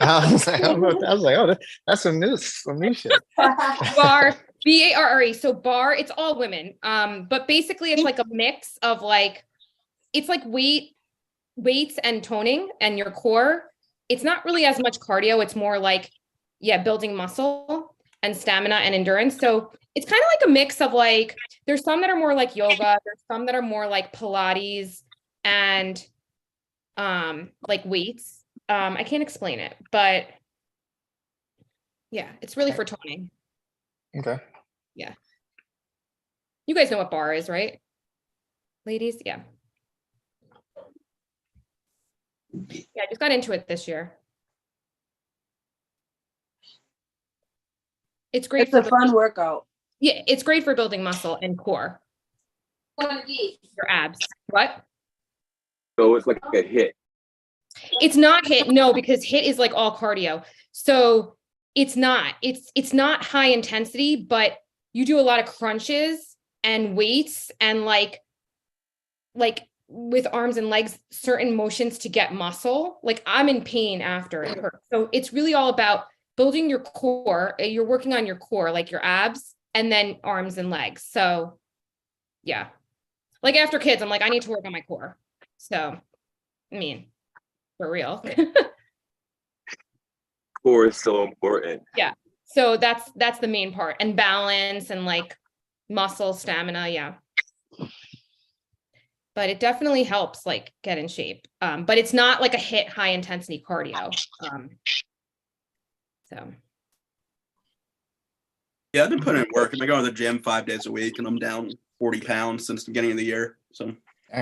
I was like, oh, that's some new shit. Bar, Barre. So bar, it's all women. But basically it's like a mix of like, it's like weights and toning and your core. It's not really as much cardio. It's more like, building muscle and stamina and endurance. So it's kind of like a mix of like, there's some that are more like yoga. There's some that are more like Pilates and like weights. I can't explain it, but yeah, it's really for toning. Okay. Yeah. You guys know what bar is, right? Ladies? Yeah. Yeah, I just got into it this year. It's great. It's a fun workout. Yeah, it's great for building muscle and core. Your abs. What? So it's like a hit. It's not HIIT, no, because HIIT is like all cardio. So it's not. It's not high intensity, but you do a lot of crunches and weights and like with arms and legs, certain motions to get muscle. Like I'm in pain after it hurts. So it's really all about building your core. You're working on your core, like your abs, and then arms and legs. So yeah, like after kids, I'm like, I need to work on my core. So, I mean, for real. Core is so important. Yeah. So that's the main part, and balance and like muscle stamina. Yeah. But it definitely helps like get in shape. But it's not like a HIIT high intensity cardio. So. Yeah, I've been putting in work. I've been going to the gym 5 days a week, and I'm down 40 pounds since the beginning of the year. So,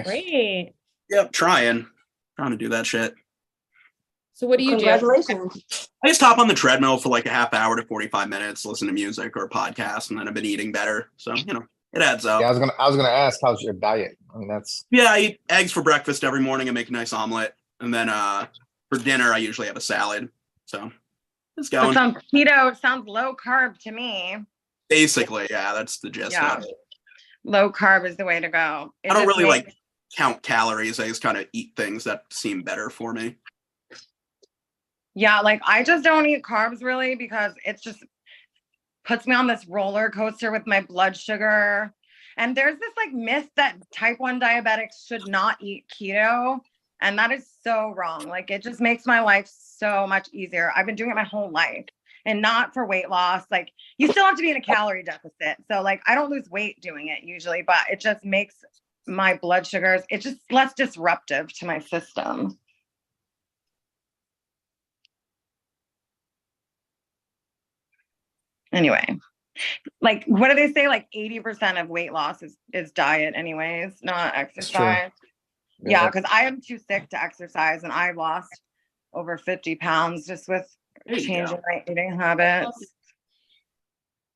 Great. Yep, trying to do that shit. So what do you do? Congratulations. I just hop on the treadmill for like a half hour to 45 minutes, listen to music or a podcast, and then I've been eating better. So, it adds up. Yeah, I was gonna ask, how's your diet? I mean, that's Yeah, I eat eggs for breakfast every morning. I make a nice omelet. And then for dinner, I usually have a salad. So it's That going. sounds keto. Sounds low carb to me. Basically, yeah, that's the gist Yeah. of it. Low carb is the way to go. I don't really like count calories. I just kind of eat things that seem better for me. Yeah, like I just don't eat carbs really because it's just puts me on this roller coaster with my blood sugar. And there's this like myth that type 1 diabetics should not eat keto. And that is so wrong. Like it just makes my life so much easier. I've been doing it my whole life and not for weight loss. Like you still have to be in a calorie deficit. So like I don't lose weight doing it usually, but it just makes my blood sugars, it's just less disruptive to my system. Anyway, like what do they say? Like 80% of weight loss is diet anyways, not exercise. Yeah, because I am too sick to exercise and I've lost over 50 pounds just with changing my eating habits.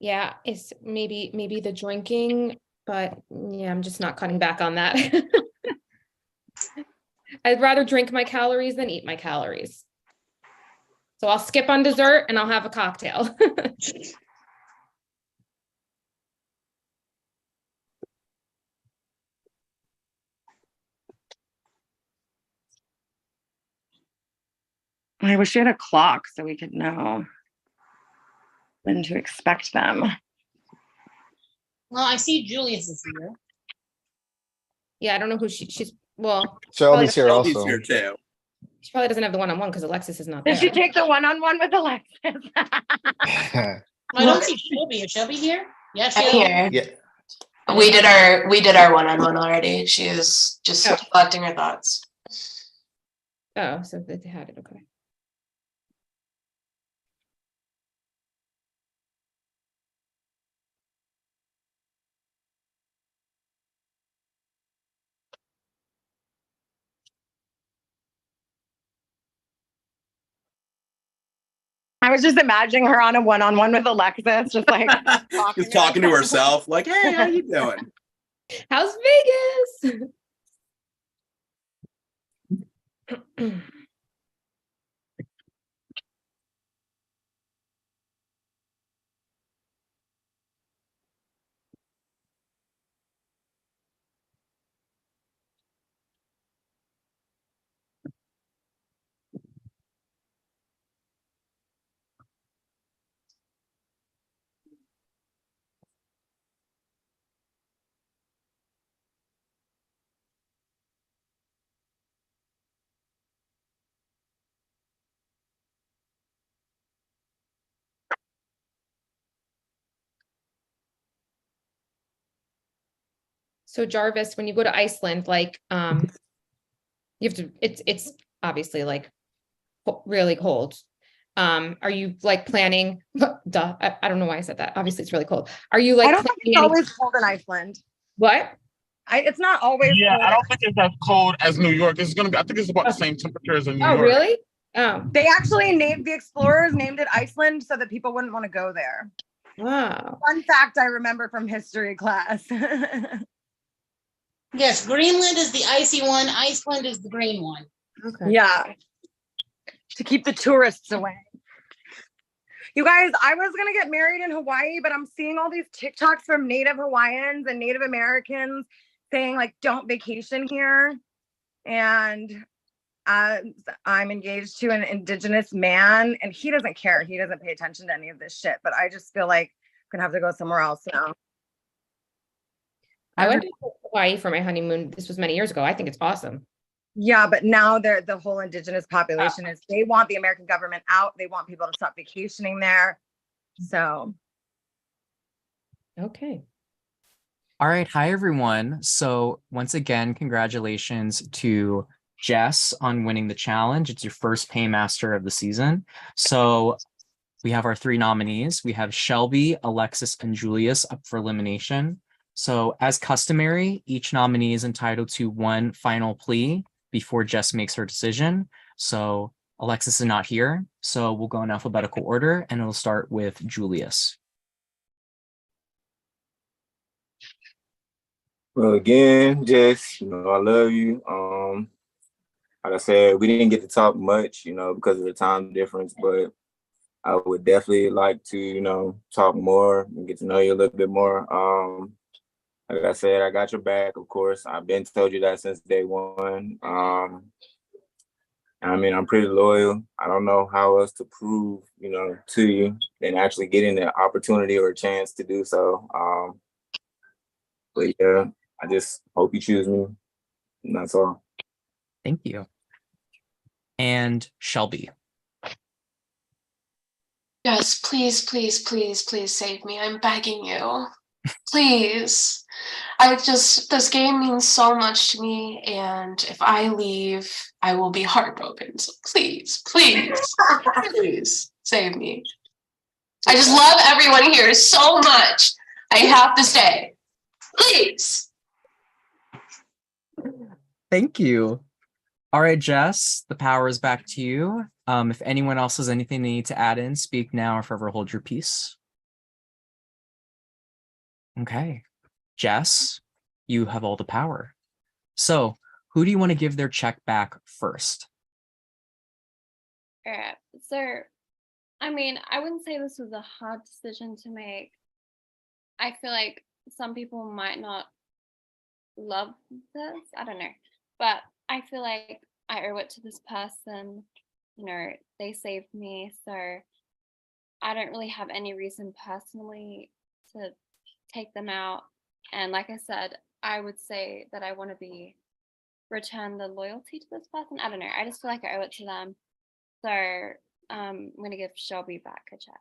Yeah, it's maybe the drinking, but yeah, I'm just not cutting back on that. I'd rather drink my calories than eat my calories. So I'll skip on dessert and I'll have a cocktail. I wish we had a clock so we could know when to expect them. Well, I see Julius is here. Yeah, I don't know who she's well. Shelby's here Shelby's also. here too. She probably doesn't have the one-on-one because Alexis is not Did there. she take the one-on-one with Alexis? I don't see Shelby. Is Shelby here? Yeah, I'm Shelby. here. Yeah. We did our one-on-one already. She is just collecting her thoughts. Oh, so they had it. Okay. I was just imagining her on a one-on-one with Alexis, just like Just talking to herself, like, hey, how you doing? How's Vegas? So Jarvis, when you go to Iceland, like you have to, it's obviously like really cold. Are you like planning? Duh, I don't know why I said that. Obviously, it's really cold. Are you like? I don't think it's always cold in Iceland. What? It's not always. Yeah, cold. I don't think it's as cold as New York. It's gonna be. I think it's about the same temperature as in New York. Oh, really? Oh, They actually named the explorers named it Iceland so that people wouldn't want to go there. wow. Fun fact I remember from history class. Yes, Greenland is the icy one. Iceland is the green one. Okay. Yeah. To keep the tourists away. You guys, I was going to get married in Hawaii, but I'm seeing all these TikToks from Native Hawaiians and Native Americans saying like, don't vacation here. And I'm engaged to an Indigenous man and he doesn't care. He doesn't pay attention to any of this shit, but I just feel like I'm going to have to go somewhere else now. I went to Hawaii for my honeymoon. This was many years ago. I think it's awesome. Yeah, but now the whole indigenous population is, they want the American government out. They want people to stop vacationing there. So. Okay. All right. Hi, everyone. So once again, congratulations to Jess on winning the challenge. It's your first paymaster of the season. So we have our 3 nominees. We have Shelby, Alexis, and Julius up for elimination. So as customary, each nominee is entitled to 1 final plea before Jess makes her decision. So Alexis is not here, so we'll go in alphabetical order and it'll start with Julius. Well, again, Jess, I love you. Like I said, we didn't get to talk much, because of the time difference, but I would definitely like to, talk more and get to know you a little bit more. Like I said, I got your back, of course. I've been told you that since day one. I'm pretty loyal. I don't know how else to prove, to you than actually getting the opportunity or a chance to do so. But yeah, I just hope you choose me. And that's all. Thank you. And Shelby. Yes, please, please, please, please save me. I'm begging you. Please. This game means so much to me, and if I leave, I will be heartbroken. So please, please, please save me. I just love everyone here so much. I have to stay. Please. Thank you. All right, Jess, the power is back to you. If anyone else has anything they need to add in, speak now or forever hold your peace. Okay. Jess, you have all the power. So who do you want to give their check back first? All right. So, I mean, I wouldn't say this was a hard decision to make. I feel like some people might not love this. I don't know. But I feel like I owe it to this person. You know, they saved me. So I don't really have any reason personally to take them out. And like I said, I would say that I want to return the loyalty to this person. I don't know. I just feel like I owe it to them. So I'm going to give Shelby back a check.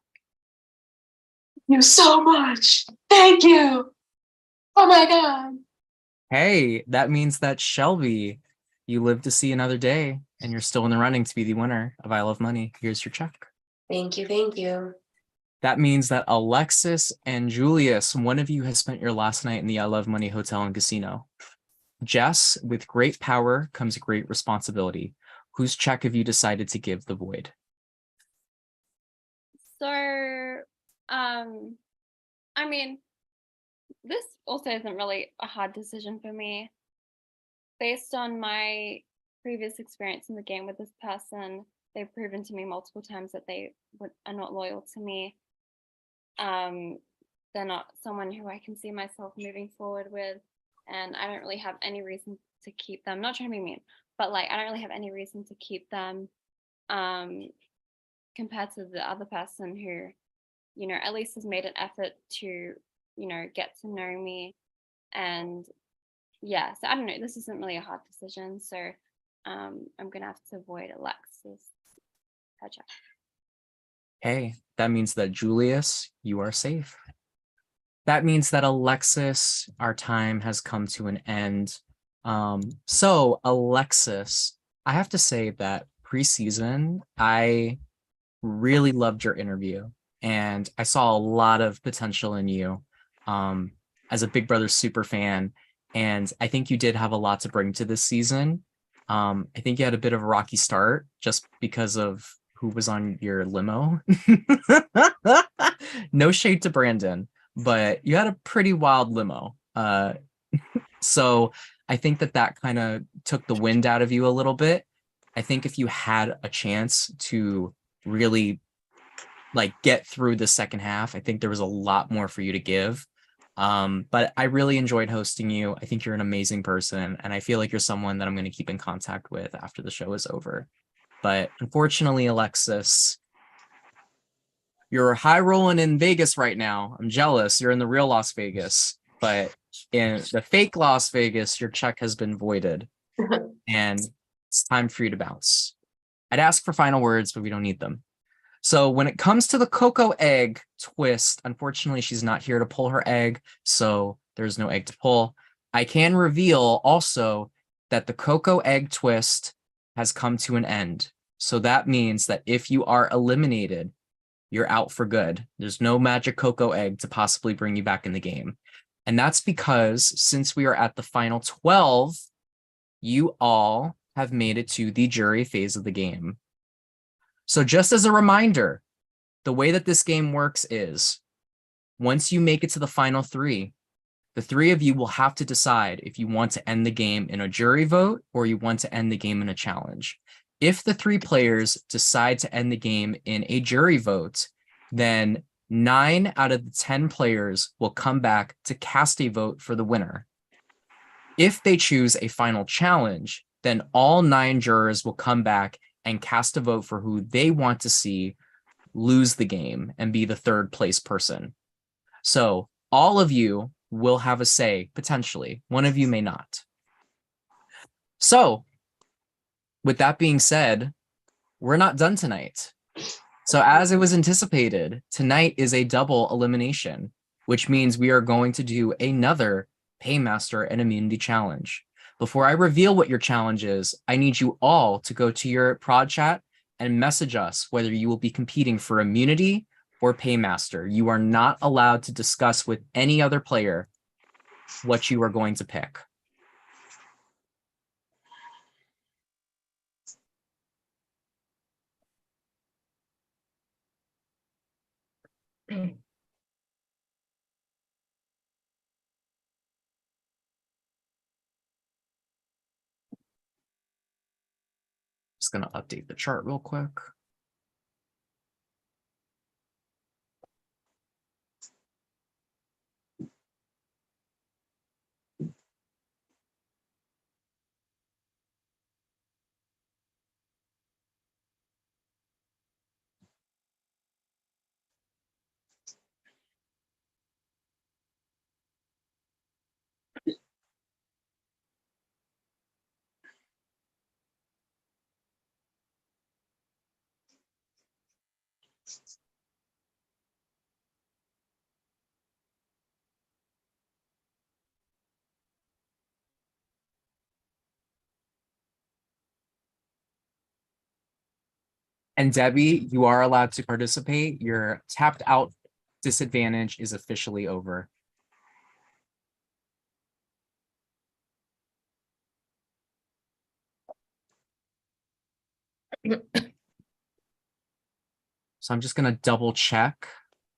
Thank you so much. Thank you. Oh my God. Hey, that means that Shelby, you live to see another day and you're still in the running to be the winner of I Love Money. Here's your check. Thank you. Thank you. That means that Alexis and Julius, one of you has spent your last night in the I Love Money Hotel and Casino. Jess, with great power comes great responsibility. Whose check have you decided to give the void? So, I mean, this also isn't really a hard decision for me. Based on my previous experience in the game with this person, they've proven to me multiple times that they are not loyal to me. They're not someone who I can see myself moving forward with, and I don't really have any reason to keep them. Not trying to be mean, but like I don't really have any reason to keep them compared to the other person who, you know, at least has made an effort to, you know, get to know me. And yeah, so I don't know, this isn't really a hard decision. So I'm gonna have to avoid Alexis. Gotcha. Hey, that means that Julius, you are safe. That means that Alexis, our time has come to an end. So Alexis, I have to say that preseason, I really loved your interview and I saw a lot of potential in you as a Big Brother super fan. And I think you did have a lot to bring to this season. I think you had a bit of a rocky start just because of who was on your limo. No shade to Brandon, but you had a pretty wild limo. So I think that kind of took the wind out of you a little bit. I think if you had a chance to really like get through the second half, I think there was a lot more for you to give. But I really enjoyed hosting you. I think you're an amazing person, and I feel like you're someone that I'm going to keep in contact with after the show is over. But unfortunately, Alexis, you're high rolling in Vegas right now. I'm jealous. You're in the real Las Vegas, but in the fake Las Vegas, your check has been voided and it's time for you to bounce. I'd ask for final words, but we don't need them. So when it comes to the cocoa egg twist, unfortunately, she's not here to pull her egg, so there's no egg to pull. I can reveal also that the cocoa egg twist has come to an end. So that means that if you are eliminated, you're out for good. There's no magic cocoa egg to possibly bring you back in the game. And that's because since we are at the final 12, you all have made it to the jury phase of the game. So just as a reminder, the way that this game works is once you make it to the final 3, the 3 of you will have to decide if you want to end the game in a jury vote or you want to end the game in a challenge. If the 3 players decide to end the game in a jury vote, then 9 out of the 10 players will come back to cast a vote for the winner. If they choose a final challenge, then all 9 jurors will come back and cast a vote for who they want to see lose the game and be the 3rd place person. So all of you will have a say, potentially. One of you may not. So, with that being said, we're not done tonight. So as it was anticipated, tonight is a double elimination, which means we are going to do another Paymaster and Immunity Challenge. Before I reveal what your challenge is, I need you all to go to your prod chat and message us whether you will be competing for Immunity or Paymaster. You are not allowed to discuss with any other player what you are going to pick. Just going to update the chart real quick. And Debbie, you are allowed to participate. Your tapped out disadvantage is officially over. So I'm just going to double check.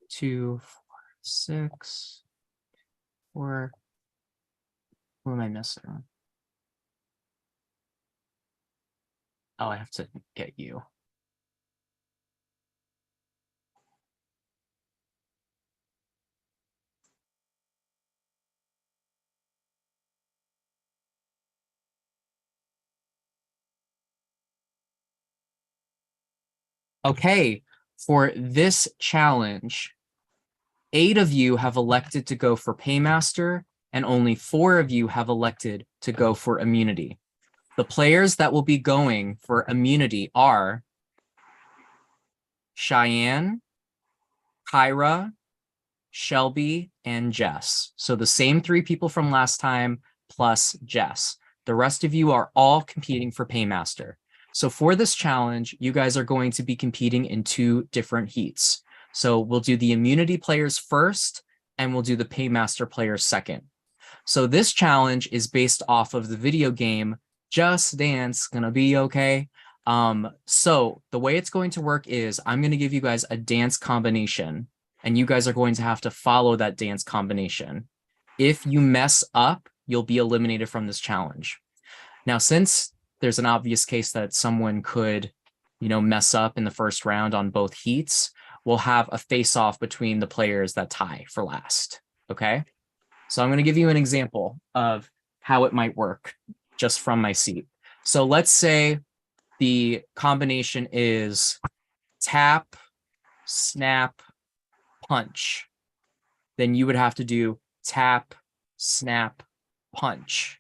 2, 4, 6, 4. Who am I missing? Oh, I have to get you. Okay, for this challenge, 8 of you have elected to go for Paymaster, and only 4 of you have elected to go for Immunity. The players that will be going for Immunity are Cheyenne, Kyra, Shelby, and Jess. So the same 3 people from last time plus Jess. The rest of you are all competing for Paymaster. So for this challenge, you guys are going to be competing in 2 different heats. So we'll do the Immunity players first, and we'll do the Paymaster players second. So this challenge is based off of the video game Just Dance, Gonna Be Okay. So the way it's going to work is I'm going to give you guys a dance combination, and you guys are going to have to follow that dance combination. If you mess up, you'll be eliminated from this challenge. Now, since there's an obvious case that someone could, mess up in the first round on both heats, we'll have a face-off between the players that tie for last. Okay? So I'm going to give you an example of how it might work just from my seat. So let's say the combination is tap, snap, punch. Then you would have to do tap, snap, punch.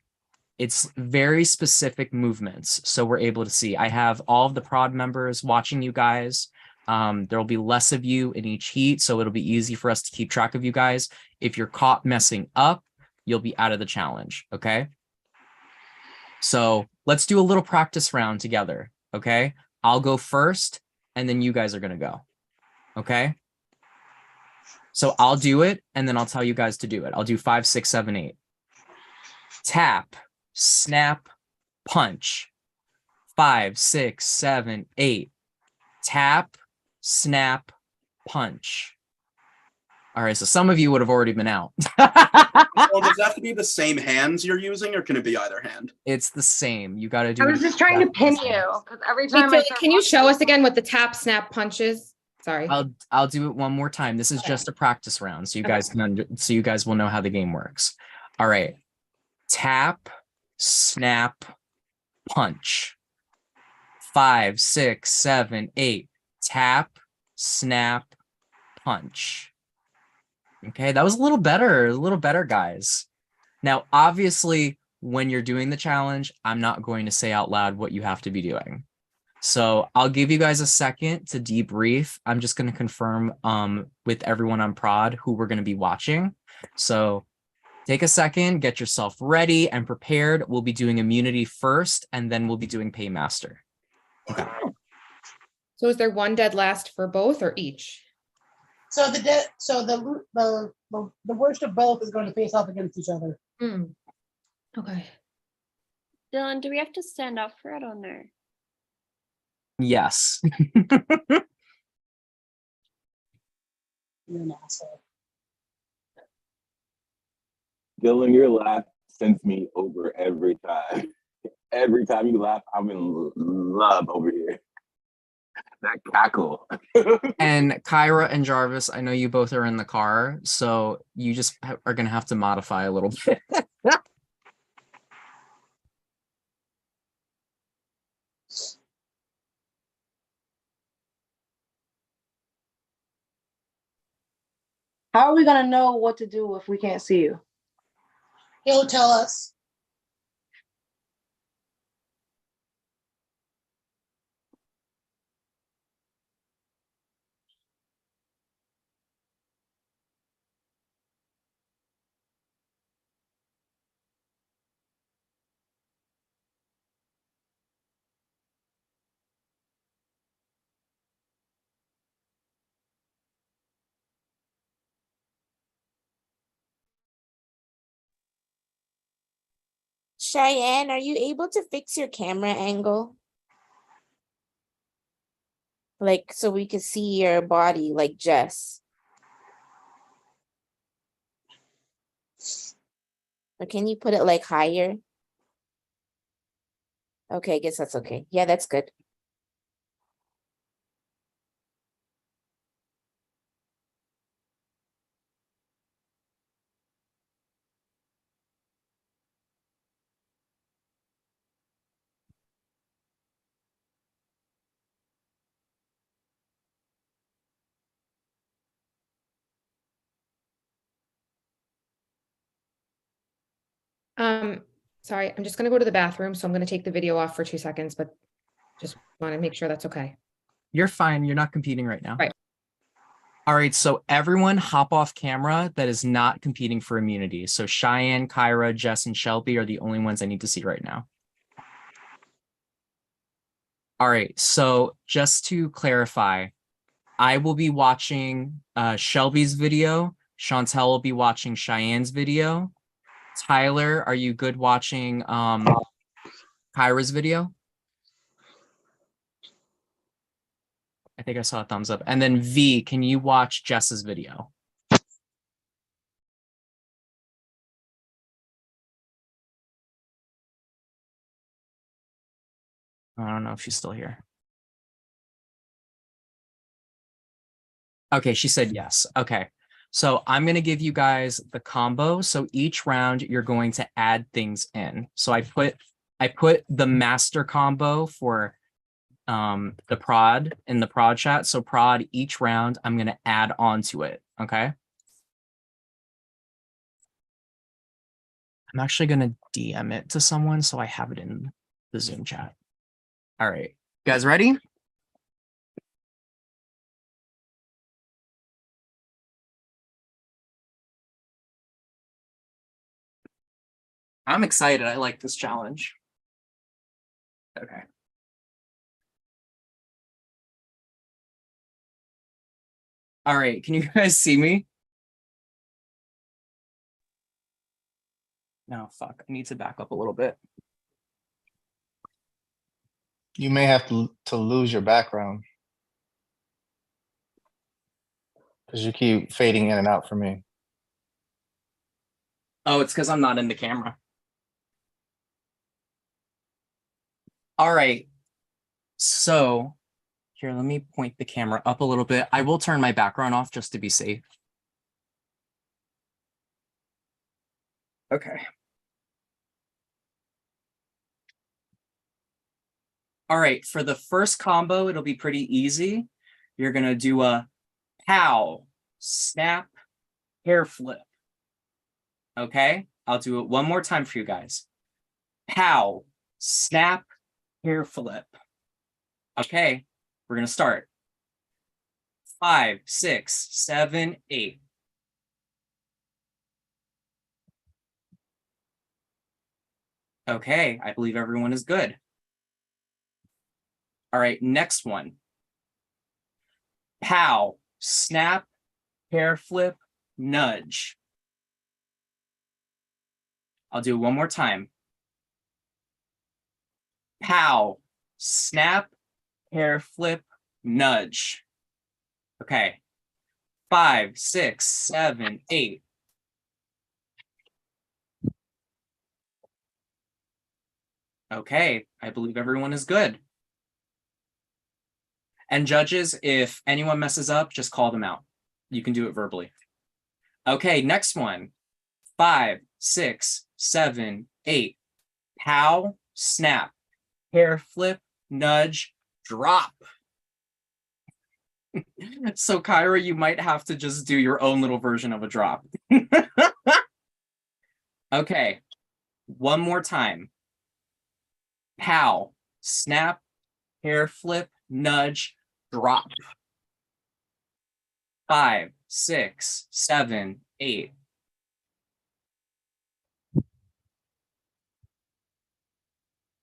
It's very specific movements, so we're able to see. I have all of the prod members watching you guys. There will be less of you in each heat, so it'll be easy for us to keep track of you guys. If you're caught messing up, you'll be out of the challenge, okay? So let's do a little practice round together, okay? I'll go first, and then you guys are gonna go, okay? So I'll do it, and then I'll tell you guys to do it. I'll do 5, 6, 7, 8. Tap, snap, punch. 5, 6, 7, 8. Tap, snap, punch. All right, so some of you would have already been out. Well, does it have to be the same hands you're using, or can it be either hand? It's the same. You got to do. I was just trying to pin you because every time Can you show us again what the tap, snap, punches? Sorry. I'll do it one more time. This is just a practice round, so you guys so you guys will know how the game works. All right. Tap, snap, punch. 5, 6, 7, 8. Tap, snap, punch. Okay, that was a little better, guys. Now, obviously, when you're doing the challenge, I'm not going to say out loud what you have to be doing. So I'll give you guys a second to debrief. I'm just going to confirm with everyone on prod who we're going to be watching. So take a second, get yourself ready and prepared. We'll be doing immunity first, and then we'll be doing paymaster. Okay. So is there one dead last for both or each? So the worst of both is going to face off against each other. Okay. Dylan, do we have to stand up for it or no? Yes. You're an asshole. Dylan, your laugh sends me over every time. Every time you laugh, I'm in love over here. That cackle. And Kyra and Jarvis, I know you both are in the car, so you just are going to have to modify a little bit. How are we gonna know what to do if we can't see you? He'll tell us. Cheyenne, are you able to fix your camera angle? Like, so we could see your body like Jess. Or can you put it like higher? Okay, I guess that's okay. Yeah, that's good. Sorry, I'm just gonna go to the bathroom, so I'm gonna take the video off for 2 seconds, but just want to make sure that's okay. You're fine. You're not competing right now. Right. All right, so everyone hop off camera that is not competing for immunity. So Cheyenne, Kyra, Jess, and Shelby are the only ones I need to see right now. All right, so just to clarify, I will be watching Shelby's video. Chantel will be watching Cheyenne's video. Tyler, are you good watching Kyra's video? I think I saw a thumbs up. And then V, can you watch Jess's video? I don't know if she's still here. Okay, she said yes. Okay. So I'm going to give you guys the combo. So each round you're going to add things in. So I put the master combo for the prod in the prod chat. So prod each round I'm going to add on to it. Okay. I'm actually going to DM it to someone so I have it in the Zoom chat. All right. You guys ready? I'm excited. I like this challenge. Okay. All right. Can you guys see me? No, fuck. I need to back up a little bit. You may have to lose your background because you keep fading in and out for me. Oh, it's because I'm not in the camera. All right. So here, let me point the camera up a little bit. I will turn my background off just to be safe. Okay. All right, for the first combo, it'll be pretty easy. You're gonna do a pow, snap, hair flip. Okay, I'll do it one more time for you guys. Pow, snap, hair flip. Okay, we're gonna start. 5, 6, 7, 8. Okay, I believe everyone is good. All right, next one. Pow, snap, hair flip, nudge. I'll do it one more time. Pow, snap, hair flip, nudge. Okay. 5, 6, 7, 8. Okay, I believe everyone is good. And judges, if anyone messes up, just call them out. You can do it verbally. Okay, next one. 5, 6, 7, 8. Pow, snap, hair flip, nudge, drop. So Kyra, you might have to just do your own little version of a drop. Okay, one more time. Pow, snap, hair flip, nudge, drop. 5, 6, 7, 8.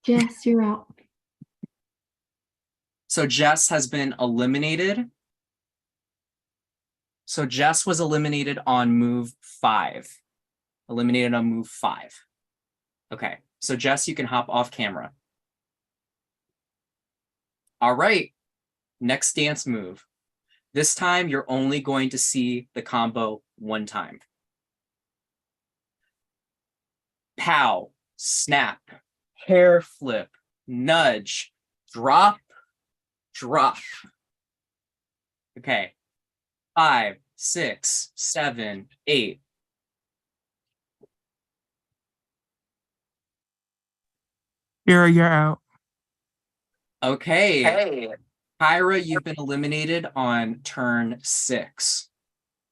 Jess, you're out. So Jess has been eliminated. So Jess was eliminated on move 5. Eliminated on move 5. Okay, so Jess, you can hop off camera. All right, next dance move. This time you're only going to see the combo one time. Pow, snap, hair flip, nudge, drop, drop. Okay, 5, 6, 7, 8. You're out. Okay. Hey. Kyra, you've been eliminated on turn 6.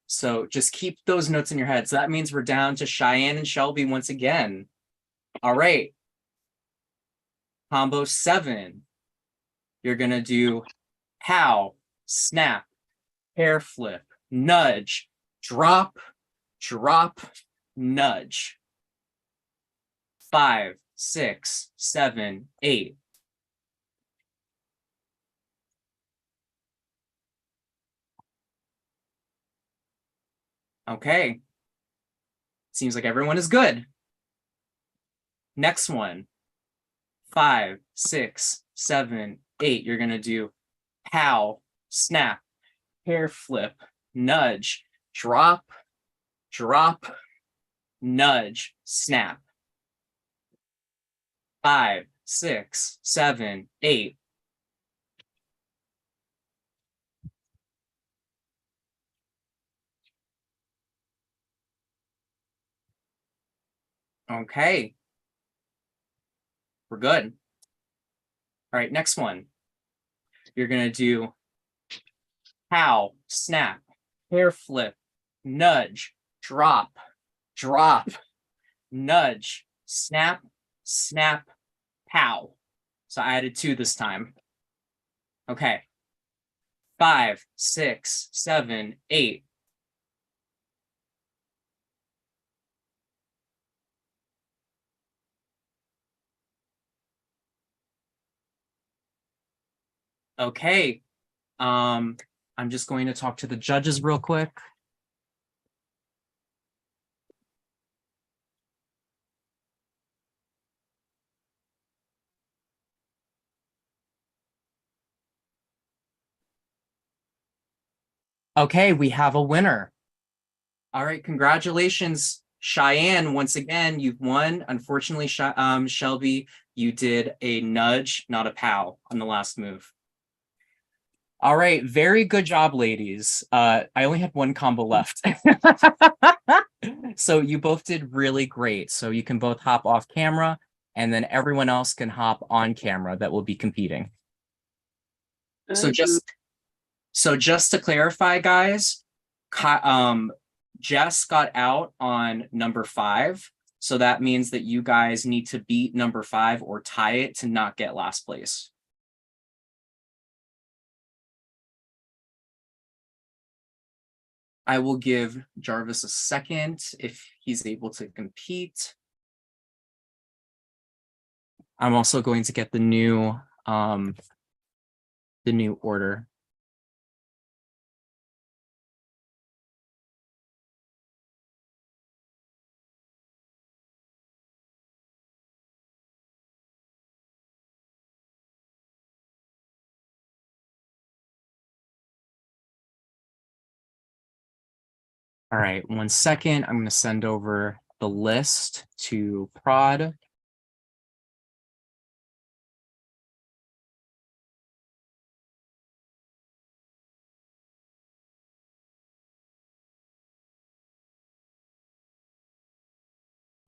So just keep those notes in your head. So that means we're down to Cheyenne and Shelby once again. All right. Combo 7. You're going to do pow, snap, hair flip, nudge, drop, drop, nudge. 5, 6, 7, 8. Okay. Seems like everyone is good. Next one. 5, 6, 7, 8. You're going to do pow, snap, hair flip, nudge, drop, drop, nudge, snap. 5, 6, 7, 8. Okay. We're good. All right, next one. You're going to do pow, snap, hair flip, nudge, drop, drop, nudge, snap, snap, pow. So I added 2 this time. Okay. 5, 6, 7, 8. Okay. I'm just going to talk to the judges real quick. Okay, we have a winner. All right, congratulations, Cheyenne. Once again, you've won. Unfortunately, Shelby, you did a nudge, not a pow on the last move. All right, very good job, ladies. I only had one combo left. So you both did really great. So you can both hop off camera, and then everyone else can hop on camera that will be competing. So just to clarify, guys, Jess got out on number 5. So that means that you guys need to beat number 5 or tie it to not get last place. I will give Jarvis a second if he's able to compete. I'm also going to get the new order. All right, 1 second. I'm going to send over the list to Prod.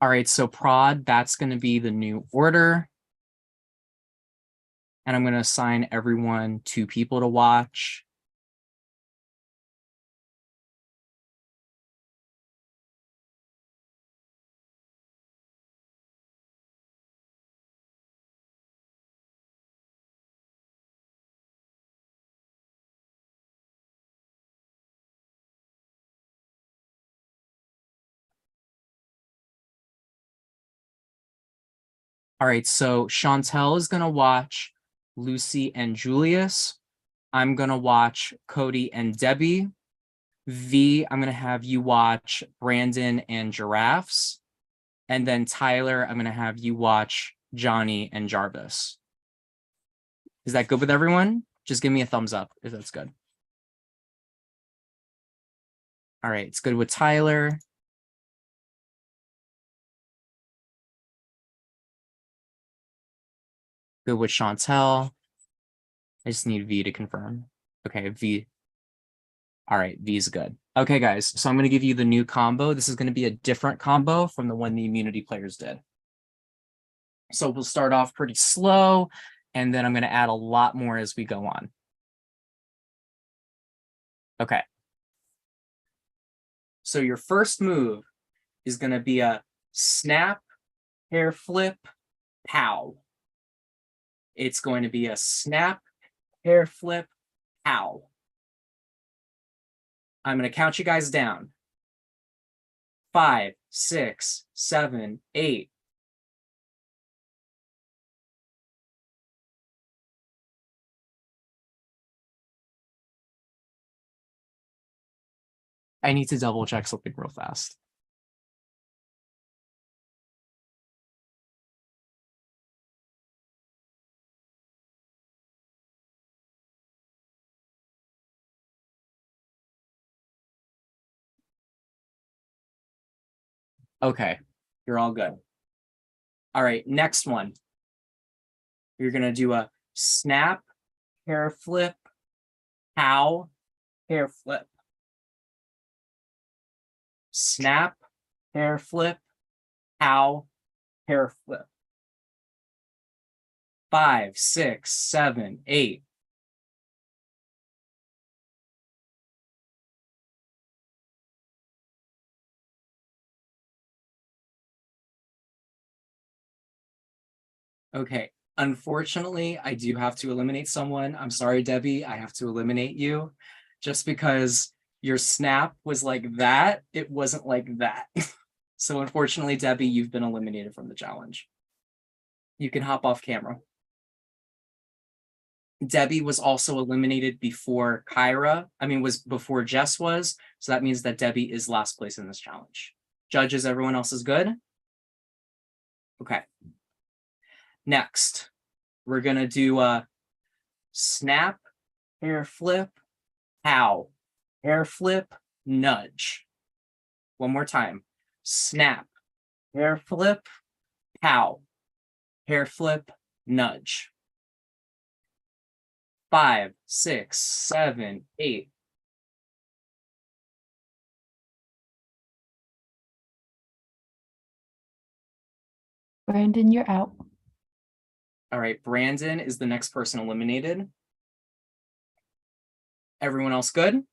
All right, so Prod, that's going to be the new order. And I'm going to assign everyone 2 people to watch. All right, so Chantel is going to watch Lucy and Julius. I'm going to watch Cody and Debbie. V, I'm going to have you watch Brandon and Giraffes. And then Tyler, I'm going to have you watch Johnny and Jarvis. Is that good with everyone? Just give me a thumbs up if that's good. All right, it's good with Tyler. Good with Chantel. I just need V to confirm. Okay, V. All right, V is good. Okay, guys, so I'm going to give you the new combo. This is going to be a different combo from the one the immunity players did. So we'll start off pretty slow, and then I'm going to add a lot more as we go on. Okay. So your first move is going to be a snap, hair flip, pow. It's going to be a snap, hair flip, pow. I'm going to count you guys down. 5, 6, 7, 8. I need to double check something real fast. Okay, you're all good. All right, next one. You're going to do a snap, hair flip, pow, hair flip. Snap, hair flip, pow, hair flip. 5, 6, 7, 8. Okay, unfortunately, I do have to eliminate someone. I'm sorry, Debbie, I have to eliminate you just because your snap was like that. It wasn't like that. So unfortunately, Debbie, you've been eliminated from the challenge. You can hop off camera. Debbie was also eliminated before was before Jess was. So that means that Debbie is last place in this challenge. Judges, everyone else is good? Okay. Next, we're going to do a snap, hair flip, pow, hair flip, nudge. One more time. Snap, hair flip, pow, hair flip, nudge. 5, 6, 7, 8. Brandon, you're out. All right, Brandon is the next person eliminated. Everyone else good?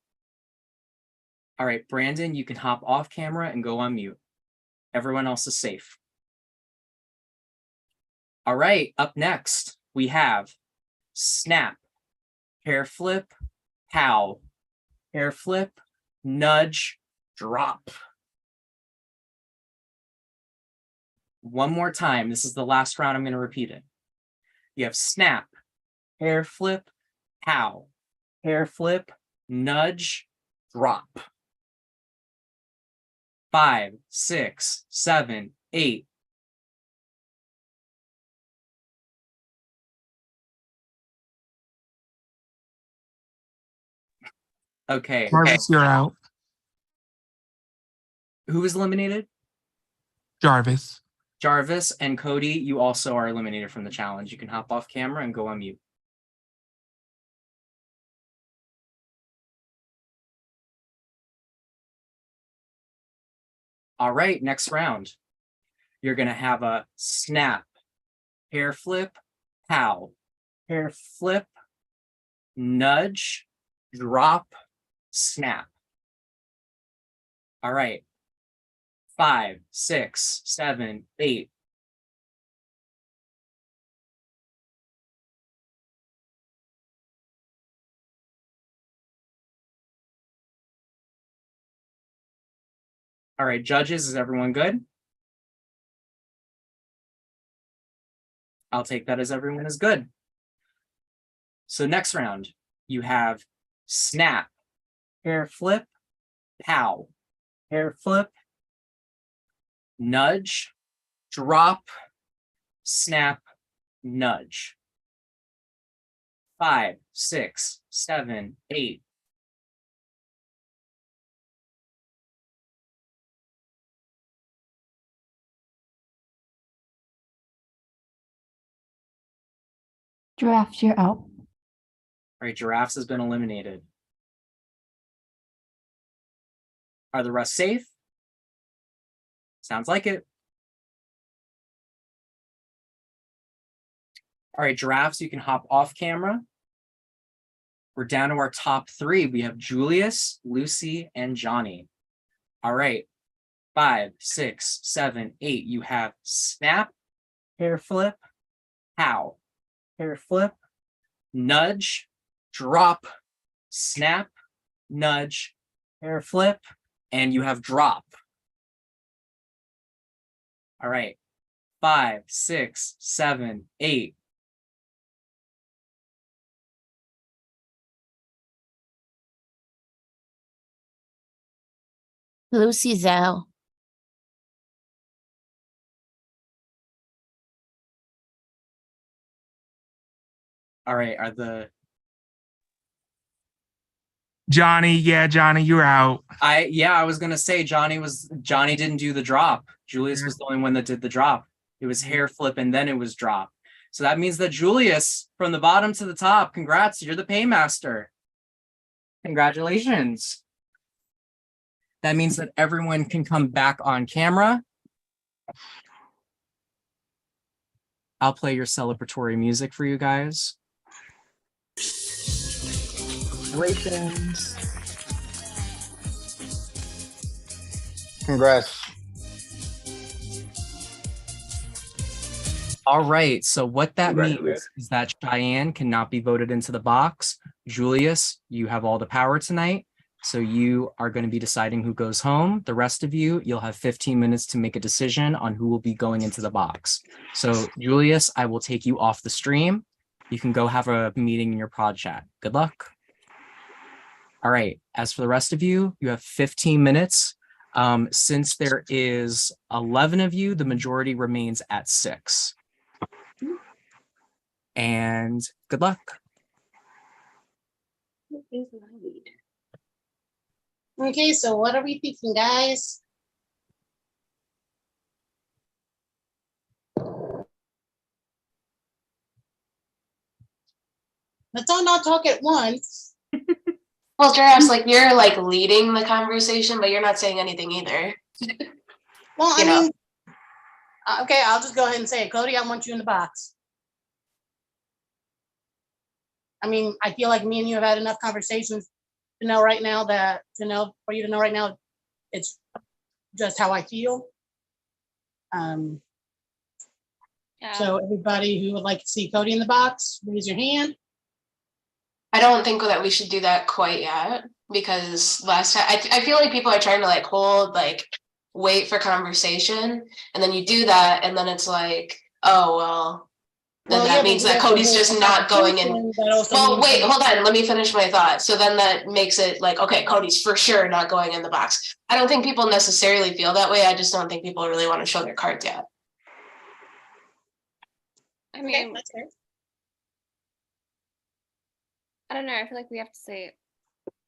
All right, Brandon, you can hop off camera and go on mute. Everyone else is safe. All right, up next, we have snap, hair flip, pow, hair flip, nudge, drop. One more time. This is the last round. I'm going to repeat it. You have snap, hair flip, pow, hair flip, nudge, drop. 5, 6, 7, 8. Okay. Jarvis, you're out. Who was eliminated? Jarvis. Jarvis and Cody, you also are eliminated from the challenge. You can hop off camera and go on mute. All right, next round. You're going to have a snap, hair flip, pow, hair flip, nudge, drop, snap. All right. 5, 6, 7, 8. All right, judges, is everyone good? I'll take that as everyone is good. So next round, you have snap, hair flip, pow, hair flip, nudge, drop, snap, nudge. 5, 6, 7, 8. Giraffes, you're out. All right, Giraffes has been eliminated. Are the rest safe? Sounds like it. All right, Giraffes, you can hop off camera. We're down to our top 3. We have Julius, Lucy, and Johnny. All right, 5, 6, 7, 8. You have snap, hair flip, pow, hair flip, nudge, drop, snap, nudge, hair flip, and you have drop. All right, 5, 6, 7, 8. Lucy's out. All right, are the Johnny, yeah, Johnny, you're out. I was gonna say Johnny didn't do the drop. Julius was the only one that did the drop. It was hair flip and then it was drop. So that means that Julius, from the bottom to the top, congrats, you're the paymaster. Congratulations. That means that everyone can come back on camera. I'll play your celebratory music for you guys. Congratulations. Congrats. All right, so what that means is that Cheyenne cannot be voted into the box. Julius, you have all the power tonight, so you are going to be deciding who goes home. The rest of you, you'll have 15 minutes to make a decision on who will be going into the box. So Julius, I will take you off the stream. You can go have a meeting in your prod chat. Good luck. All right, as for the rest of you, you have 15 minutes. Since there is 11 of you, the majority remains at 6. And good luck. Okay, so what are we thinking, guys? Let's all not talk at once. Well, Giraffes, like you're like leading the conversation, but you're not saying anything either. Well, You I know. mean, okay, I'll just go ahead and say it. Cody, I want you in the box. I mean, I feel like me and you have had enough conversations to know right now for you to know right now, it's just how I feel. So everybody who would like to see Cody in the box, raise your hand. I don't think that we should do that quite yet, because last time I feel like people are trying to like hold, like wait for conversation, and then you do that, and then it's like, oh well, then that means that Cody's just not going in. Well, wait, hold on, let me finish my thought. So then that makes it like, okay, Cody's for sure not going in the box. I don't think people necessarily feel that way. I just don't think people really want to show their cards yet. I mean, I don't know. I feel like we have to say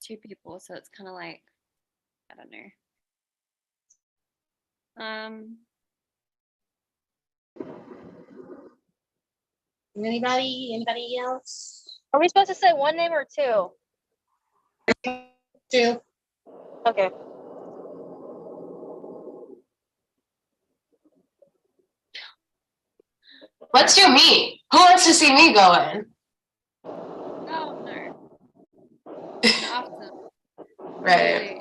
2 people, so it's kind of like, I don't know. Anybody else? Are we supposed to say 1 name or 2? 2. Okay. Let's do me. Who wants to see me go in? Oh no. Often. Right.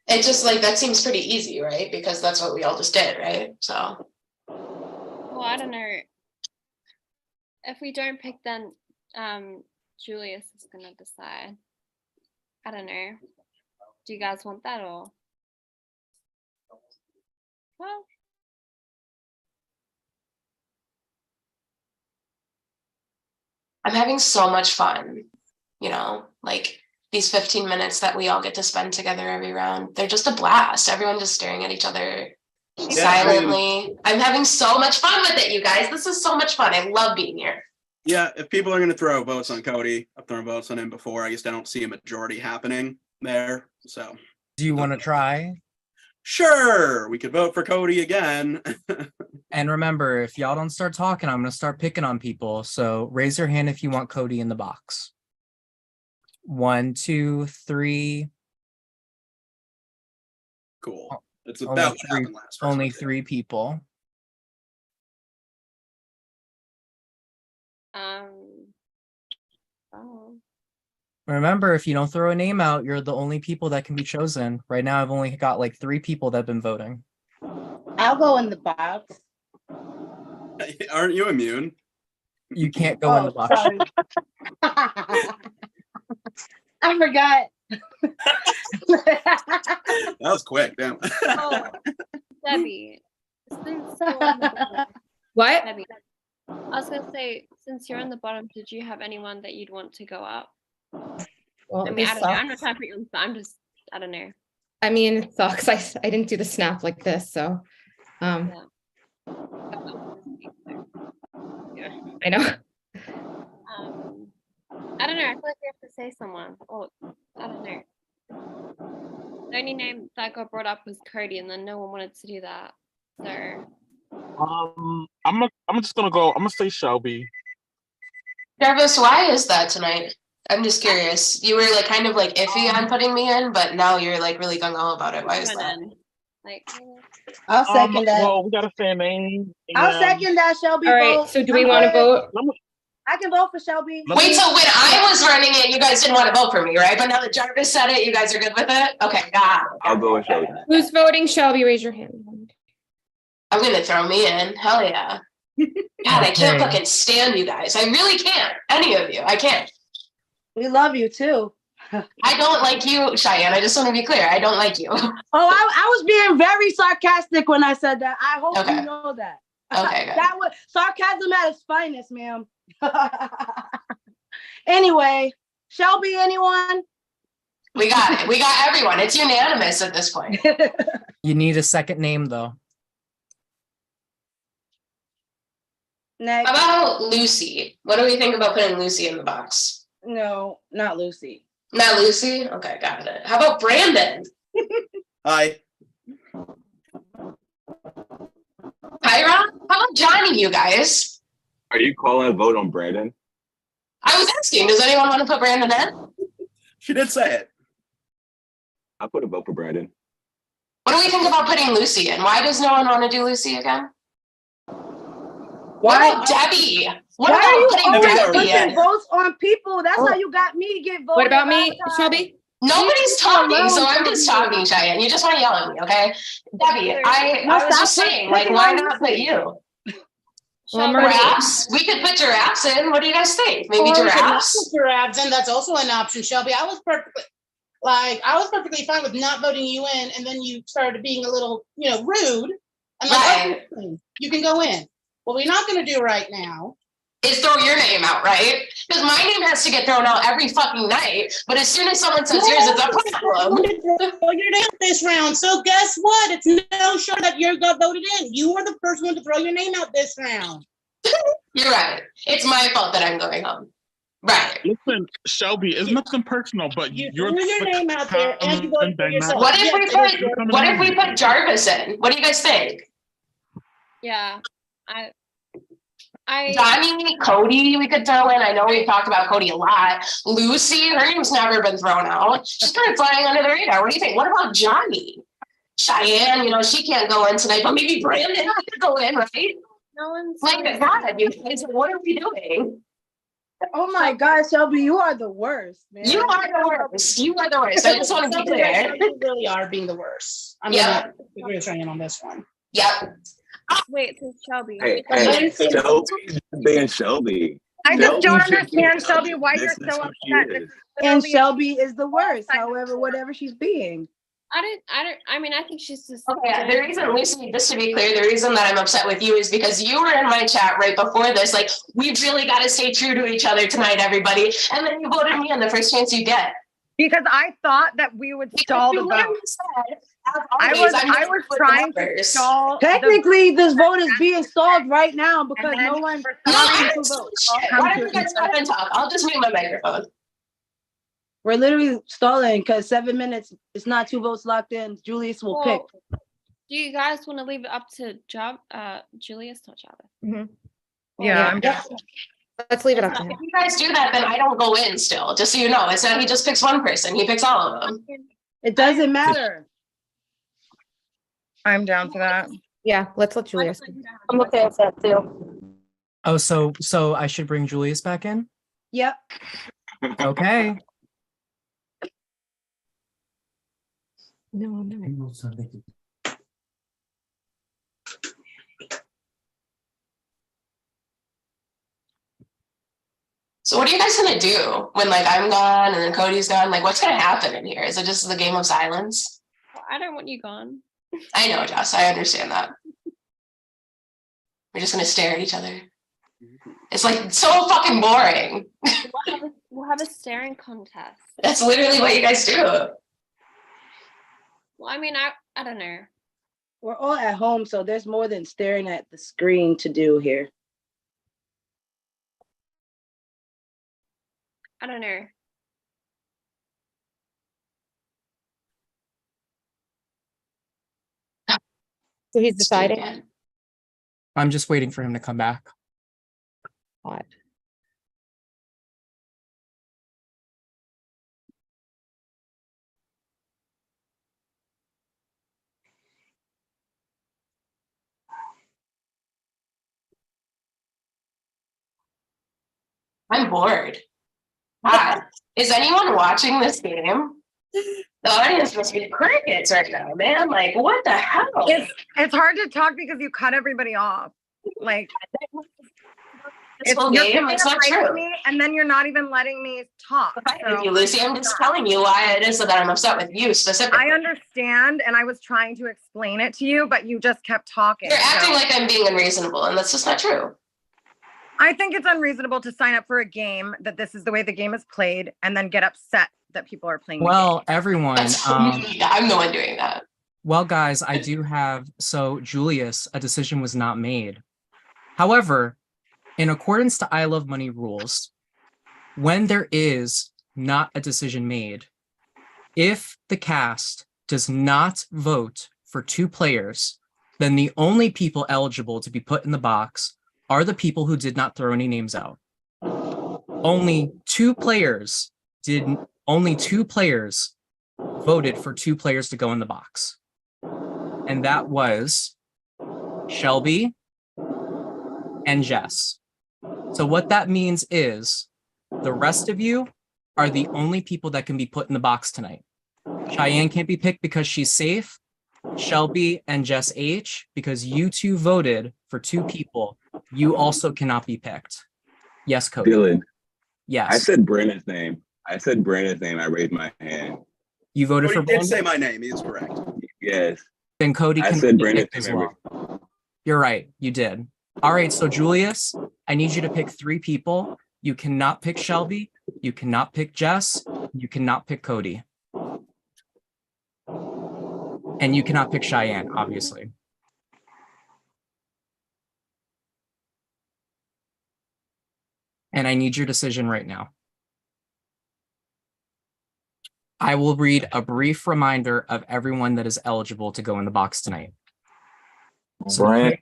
It just like, that seems pretty easy, right? Because that's what we all just did, right? So. Well, I don't know. If we don't pick, then Julius is gonna decide. I don't know. Do you guys want that, or? Well. I'm having so much fun, you know, like these 15 minutes that we all get to spend together every round. They're just a blast. Everyone just staring at each other silently. I'm having so much fun with it, you guys. This is so much fun. I love being here. Yeah, if people are going to throw votes on Cody, I've thrown votes on him before. I just don't see a majority happening there. So, do you want to try? Sure, we could vote for Cody again. And remember, if y'all don't start talking, I'm going to start picking on people. So raise your hand if you want Cody in the box. 1, 2, 3. Cool. It's about what happened last time. Only 3 people. Oh. Remember, if you don't throw a name out, you're the only people that can be chosen. Right now, I've only got like 3 people that have been voting. I'll go in the box. Aren't you immune? You can't go in the box. Sorry. I forgot. That was quick, damn. Oh, Debbie. What? Debbie, I was gonna say, since you're on the bottom, did you have anyone that you'd want to go up? Well, I mean, I this don't know. I'm not sucks. trying to put you on the spot. I'm just, I don't know. I mean, it sucks. I didn't do the snap like this, so Yeah. I know. I don't know. I feel like we have to say someone. Or I don't know. The only name that got brought up was Cody, and then no one wanted to do that. So I'm just gonna go. I'm gonna say Shelby. Jarvis, why is that tonight? I'm just curious. You were like kind of like iffy on putting me in, but now you're like really gung-ho about it. Why is that? Like, I'll second that. Well, we gotta say a name. I'll second that, Shelby. All right. vote. So do we I'm want to good. vote? I can vote for Shelby. Wait, so when I was running it, you guys didn't want to vote for me, right? But now that Jarvis said it, you guys are good with it? Okay, got it. I'll go with Shelby. Who's voting Shelby? Raise your hand. I'm gonna throw me in. Hell yeah. God, I can't Okay. fucking stand you guys. I really can't. Any of you. I can't. We love you too. I don't like you, Cheyenne. I just want to be clear. I don't like you. Oh, I was being very sarcastic when I said that. I hope Okay. you know that. Okay, good. That was sarcasm at its finest, ma'am. Anyway, Shelby, anyone? We got it. We got everyone. It's unanimous at this point. You need a second name, though. Next. How about Lucy? What do we think about putting Lucy in the box? No, not Lucy. Not Lucy? Okay, got it. How about Brandon? Hi. Kyra? How about Johnny, you guys? Are you calling a vote on Brandon? I was asking, does anyone want to put Brandon in? She did say it. I'll put a vote for Brandon. What do we think about putting Lucy in? Why does no one want to do Lucy again? Why? What about Debbie? What Why are you about putting always Darby pushing in? votes on people? That's how you got me to get voted. What about last me, time. Shelby? Nobody's talking, so I'm Alone, just Shelby. talking, Cheyenne. You just want to yell at me, okay? Debbie, I No, was stop just saying, like, picking why on not put me. you? Well, Giraffes? We could put giraffes in. What do you guys think? Maybe Or we could not giraffes? put giraffes in. That's also an option, Shelby. I was perfectly fine with not voting you in, and then you started being a little, rude. And Right. okay, you can go in. What we're not going to do right now Is throw your name out, right? Because my name has to get thrown out every fucking night. But as soon as someone says yours, it's a problem. Throw your name out this round. So guess what? It's no sure that you got voted in. You are the first one to throw your name out this round. You're right. It's my fault that I'm going home. Right. Listen, Shelby, it's nothing personal, but You you're threw your name out there and you voted for yourself. What if Yes, we it is put your- what if we put Jarvis in? What do you guys think? Yeah, I Johnny, Cody, we could throw in. I know we've talked about Cody a lot. Lucy, her name's never been thrown out. She's kind of flying under the radar. What do you think? What about Johnny? Cheyenne, she can't go in tonight, but maybe Brandon could go in, right? no one's Like, God, you guys, what are we doing? Oh my God, Shelby, you are the worst, man. You are the worst. You are the worst. I just want to be clear. You really are being the worst. I'm Yeah. going to agree with Cheyenne on this one. Yep. wait, so Shelby. Hey, wait, Shelby's being Shelby. I just don't Shelby should be understand, Shelby, why This you're is so who she upset. is. This is And literally- Shelby is the worst. However, whatever she's being. I think she's just Okay, the reason, Lucy, just to be clear, the reason that I'm upset with you is because you were in my chat right before this, like, we really got to stay true to each other tonight, everybody. And then you voted me on the first chance you get. Because I thought that we would stall the You vote. literally said, as I always, was I'm just was with trying to numbers. stall. Technically, this vote is being stalled right now because And then no one. No, not I two didn't say votes. shit. Why don't you guys stop and talk? I'll just mute my microphone. We're literally stalling because 7 minutes. It's not 2 votes locked in. Julius will pick. do you guys want to leave it up to Julius, not Jarvis? Yeah, I'm Yep. Let's leave it up to him. If you guys do that, then I don't go in still, just so you know. It's not he just picks one person, he picks all of them. It doesn't matter. I'm down for that. Yeah, let's let Julius. I'm okay with that too. Oh, so I should bring Julius back in? Yep. Okay. No, I'm not. So what are you guys gonna do when like I'm gone and then Cody's gone? Like what's gonna happen in here? Is it just the game of silence? Well, I don't want you gone. I know, Jess, I understand that. We're just gonna stare at each other. It's like so fucking boring. We'll have a staring contest. That's literally what you guys do. Well, I mean, I don't know. We're all at home, so there's more than staring at the screen to do here. I don't know. So he's deciding. I'm just waiting for him to come back. Odd. I'm bored. God, is anyone watching this game? The audience must be crickets right now, man. Like, what the hell? It's hard to talk because you cut everybody off. Like This whole you're game, giving it's not a break to true. me, and then you're not even letting me talk. Thank you, Lucy. I'm just telling you why it is that I'm upset with you specifically. I understand, and I was trying to explain it to you, but you just kept talking. You're acting so- like I'm being unreasonable, and that's just not true. I think it's unreasonable to sign up for a game that this is the way the game is played, and then get upset that people are playing. Well, everyone. I'm the one doing that. Well, guys, I do have. So, Julius, a decision was not made. However, in accordance to I Love Money rules, when there is not a decision made, if the cast does not vote for 2 players, then the only people eligible to be put in the box are the people who did not throw any names out. Only 2 players voted for 2 players to go in the box. And that was Shelby and Jess. So what that means is the rest of you are the only people that can be put in the box tonight. Cheyenne can't be picked because she's safe. Shelby and Jess H, because you two voted for two people, you also cannot be picked. Yes, Cody. Dylan. Yes. I said Brandon's name. I raised my hand. You voted Cody for did Brandon? say my name. He is correct. Yes. Then Cody I can said be Brandon's picked as name. well. You're right. You did. All right. So Julius, I need you to pick three people. You cannot pick Shelby. You cannot pick Jess. You cannot pick Cody. And you cannot pick Cheyenne, obviously. And I need your decision right now. I will read a brief reminder of everyone that is eligible to go in the box tonight. So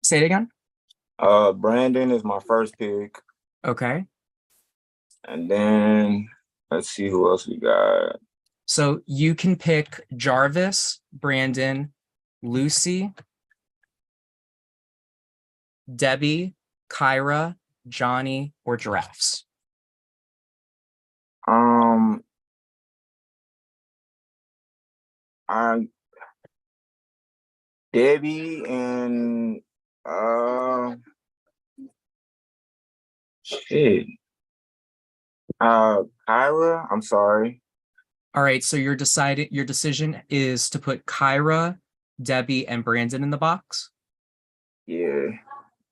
say it again. Brandon is my first pick. Okay. And then let's see who else we got. So you can pick Jarvis, Brandon, Lucy, Debbie, Kyra, Johnny, or Giraffes. I'm Debbie and Kyra. I'm sorry. All right, so your decision is to put Kyra, Debbie, and Brandon in the box? Yeah.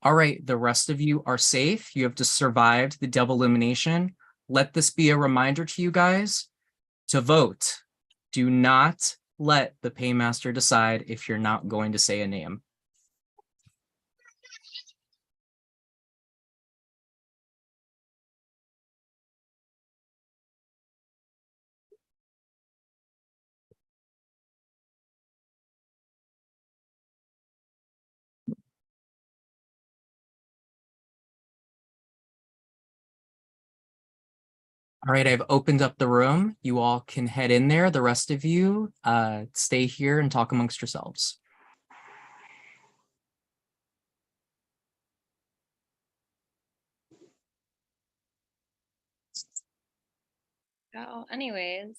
All right, the rest of you are safe. You have just survived the double elimination. Let this be a reminder to you guys to vote. Do not let the paymaster decide if you're not going to say a name. All right, I've opened up the room. You all can head in there. The rest of you stay here and talk amongst yourselves. Oh, anyways.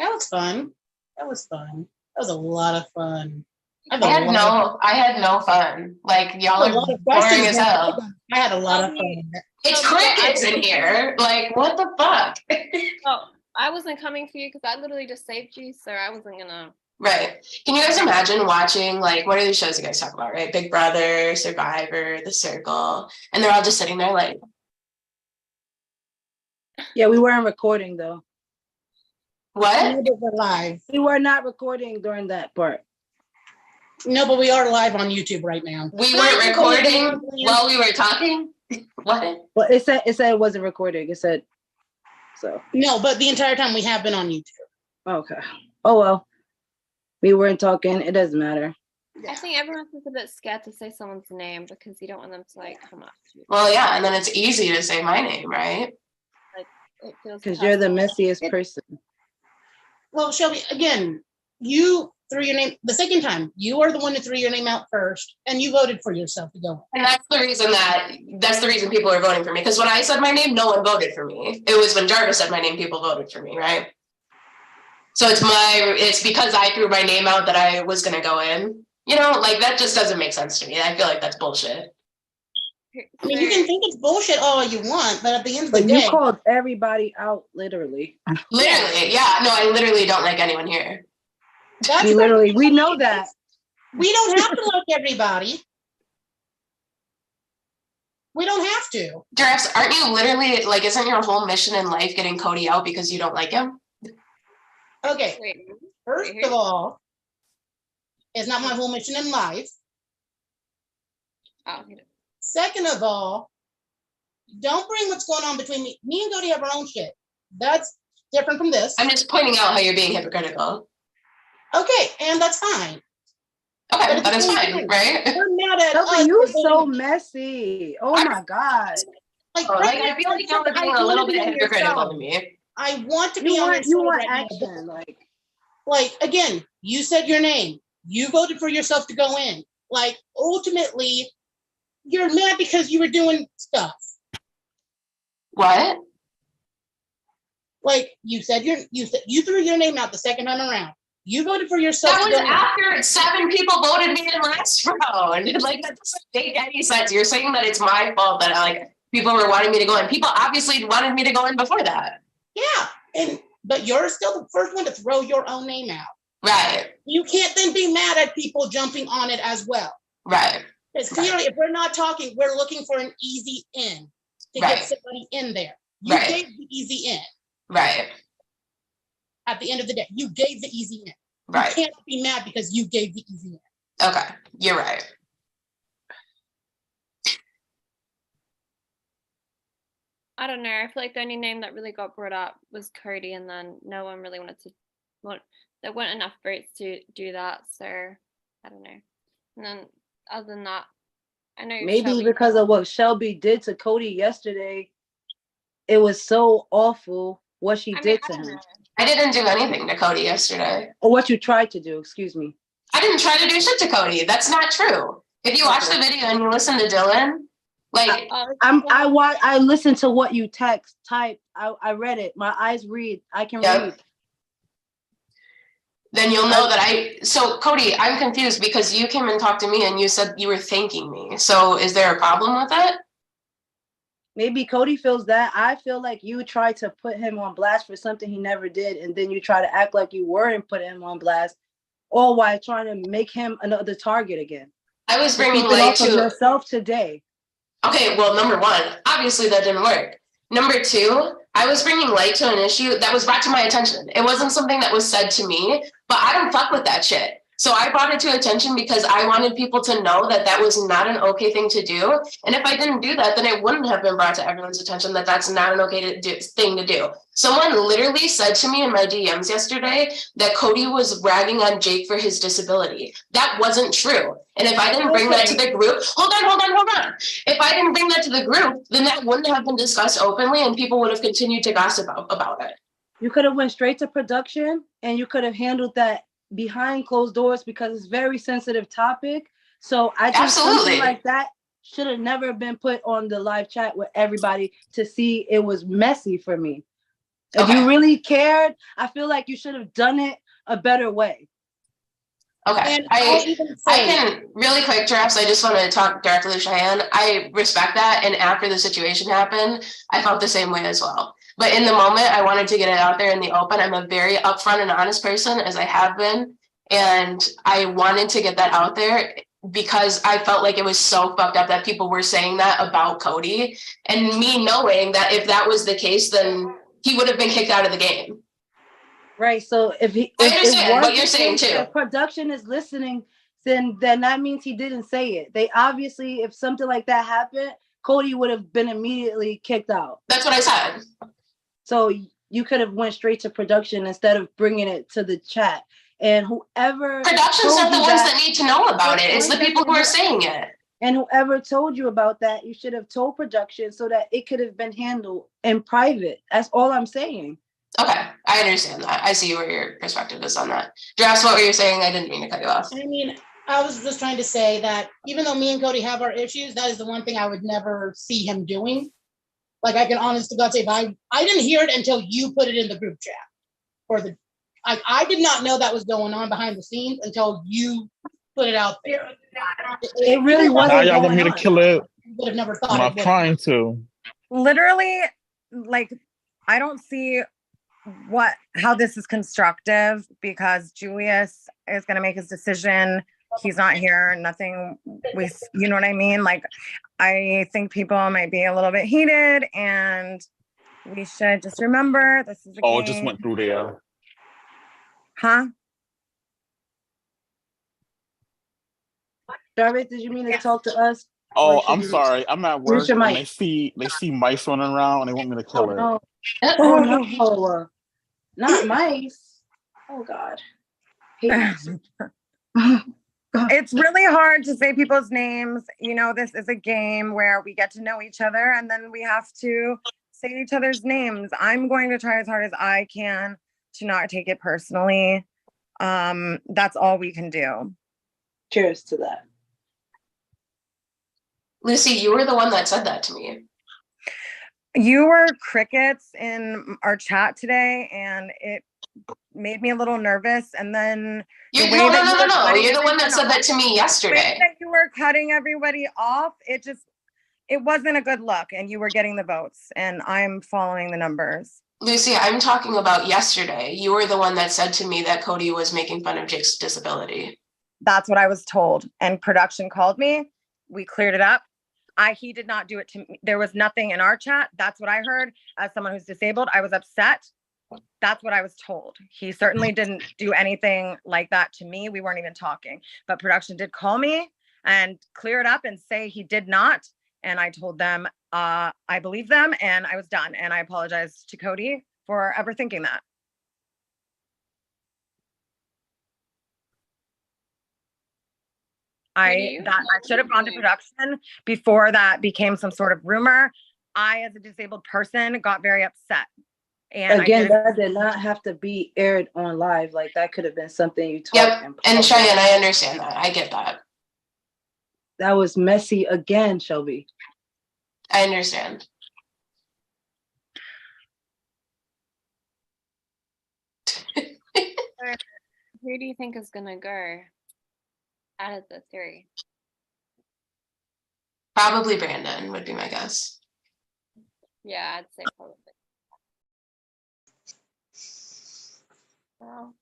That was fun. That was fun. That was a lot of fun. I had no fun. Like y'all are boring as hell. I had a lot of fun. It's crickets in here. Like what the fuck? Oh, I wasn't coming for you because I literally just saved you, so I wasn't gonna. Right. Can you guys imagine watching, like, what are these shows you guys talk about, right? Big Brother, Survivor, The Circle, and they're all just sitting there like. Yeah, we weren't recording though. What? We were live. We were not recording during that part. No, but we are live on YouTube right now. We weren't recording while we were talking? What? Well, it said it wasn't recording. It said so. No, but the entire time we have been on YouTube. Okay. Oh well. We weren't talking. It doesn't matter. I think everyone's just a bit scared to say someone's name because you don't want them to like come up to you. Well, yeah, and then it's easy to say my name, right? Like it feels because you're the messiest person. Well, Shelby, again, you threw your name the second time. You are the one that threw your name out first, and you voted for yourself to go. And that's the reason people are voting for me. Because when I said my name, no one voted for me. It was when Jarvis said my name, people voted for me, right? So it's because I threw my name out that I was gonna go in. You know, like that just doesn't make sense to me. I feel like that's bullshit. I mean, you can think it's bullshit all you want, but at the end of the But day, you called everybody out, literally. Literally, yeah. No, I literally don't like anyone here. We know that. We don't have to like everybody. We don't have to. Giraffes, aren't you literally like? Isn't your whole mission in life getting Cody out because you don't like him? Okay. First of all, it's not my whole mission in life. Oh. Second of all, don't bring what's going on between me. Me and Cody have our own shit. That's different from this. I'm just pointing out how you're being hypocritical. Okay, and that's fine. Okay, that is fine, right? We're mad at Shelby, you so messy. Oh my God. Like I feel like you're being a little bit hypocritical to me. I want to be on your side. You want right action, now. Like again, you said your name. You voted for yourself to go in. Like ultimately, You're mad because you were doing stuff. What? Like you said, you threw your name out the second time around. You voted for yourself. That was to go in. after 7 people voted me in last round. Like that doesn't make any sense. You're saying that it's my fault that people were wanting me to go in. People obviously wanted me to go in before that. Yeah, but you're still the first one to throw your own name out. Right. You can't then be mad at people jumping on it as well. Right. Because clearly, if we're not talking, we're looking for an easy in to get somebody in there. You gave the easy in. Right. At the end of the day, you gave the easy in. Right. You can't be mad because you gave the easy in. Okay, you're right. I don't know. I feel like the only name that really got brought up was Cody, and then no one really wanted to. Well, there weren't enough votes to do that, so I don't know. And then other than that, I know Maybe Shelby, because of what Shelby did to Cody yesterday, it was so awful what she did to him. I didn't do anything to Cody yesterday. Or what you tried to do, excuse me. I didn't try to do shit to Cody. That's not true. If you watch the video and you listen to Dylan, like I listened to what you typed. I read it. My eyes read. I can read. Then you'll know that so Cody, I'm confused because you came and talked to me and you said you were thanking me. So is there a problem with it? Maybe Cody feels that. I feel like you tried to put him on blast for something he never did, and then you try to act like you weren't putting him on blast, all while trying to make him another target again. I was bringing light to yourself today. Okay, well, number one, obviously that didn't work. Number two, I was bringing light to an issue that was brought to my attention. It wasn't something that was said to me, but I don't fuck with that shit. So I brought it to attention because I wanted people to know that that was not an okay thing to do. And if I didn't do that, then it wouldn't have been brought to everyone's attention that that's not an okay thing to do. Someone literally said to me in my DMs yesterday that Cody was ragging on Jake for his disability. That wasn't true. And if I didn't bring that to the group, hold on. If I didn't bring that to the group, then that wouldn't have been discussed openly and people would have continued to gossip about it. You could have went straight to production and you could have handled that behind closed doors because it's a very sensitive topic. So I think something like that should have never been put on the live chat with everybody to see. It was messy for me. If you really cared, I feel like you should have done it a better way. Okay, I can really quick, Giraffes. I just want to talk directly to Cheyenne. I respect that, and after the situation happened, I felt the same way as well. But in the moment, I wanted to get it out there in the open. I'm a very upfront and honest person, as I have been, and I wanted to get that out there because I felt like it was so fucked up that people were saying that about Cody, and me knowing that if that was the case, then he would have been kicked out of the game. Right. So if I understand what you're saying too. If production is listening, then that means he didn't say it. They obviously, if something like that happened, Cody would have been immediately kicked out. That's what I said. So you could have went straight to production instead of bringing it to the chat. And whoever production's not the ones that need to know about it. It's the people who are saying it. And whoever told you about that, you should have told production so that it could have been handled in private. That's all I'm saying. Okay, I understand that. I see where your perspective is on that. Jess, what were you saying? I didn't mean to cut you off. I mean, I was just trying to say that even though me and Cody have our issues, that is the one thing I would never see him doing. Like I can honest to God say, if I didn't hear it until you put it in the group chat. I did not know that was going on behind the scenes until you put it out there. It really wasn't. Now y'all want me to kill it? Would have never thought. I'm not trying to. Literally, like, I don't see how this is constructive because Julius is going to make his decision. He's not here. Nothing. You know what I mean? Like, I think people might be a little bit heated, and we should just remember this is a game. It just went through there. Huh? Jarvis, did you mean to talk to us? Oh, I'm sorry. I'm at work. Your And they see mice running around and they want me to kill it. No. Oh no. Not mice. Oh God. It's really hard to say people's names. You know, this is a game where we get to know each other and then we have to say each other's names. I'm going to try as hard as I can to not take it personally. That's all we can do. Cheers to that. Lucy, you were the one that said that to me. You were crickets in our chat today, and it made me a little nervous. And then You the no way no that no you no were no. cutting You're the one that everyone said that off- to me the way yesterday. that you were cutting everybody off, it wasn't a good look, and you were getting the votes, and I'm following the numbers. Lucy, I'm talking about yesterday. You were the one that said to me that Cody was making fun of Jake's disability. That's what I was told. And production called me. We cleared it up. He did not do it to me. There was nothing in our chat. That's what I heard. As someone who's disabled, I was upset. That's what I was told. He certainly didn't do anything like that to me. We weren't even talking. But production did call me and clear it up and say he did not. And I told them I believe them, and I was done. And I apologized to Cody for ever thinking that. I should have gone to production before that became some sort of rumor. I, as a disabled person, got very upset. And again, that did not have to be aired on live. Like that could have been something you talked. Yep. And Cheyenne, I understand that. I get that. That was messy again, Shelby. I understand. Who do you think is gonna go out of the three? Probably Brandon would be my guess. Yeah, I'd say probably. Well.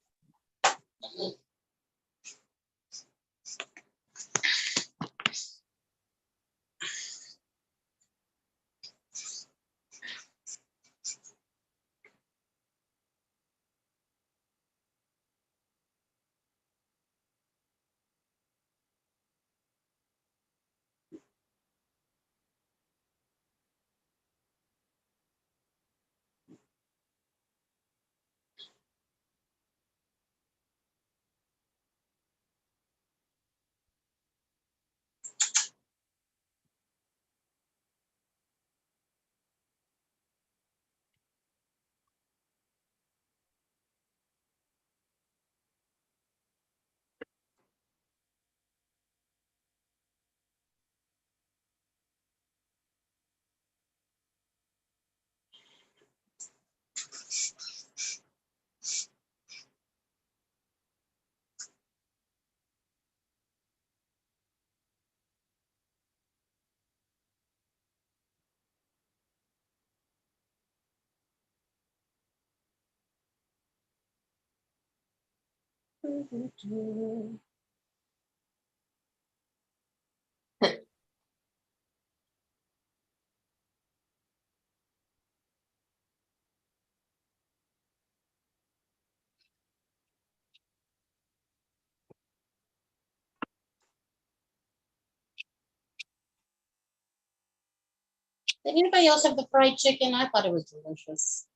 Did anybody else have the fried chicken? I thought it was delicious.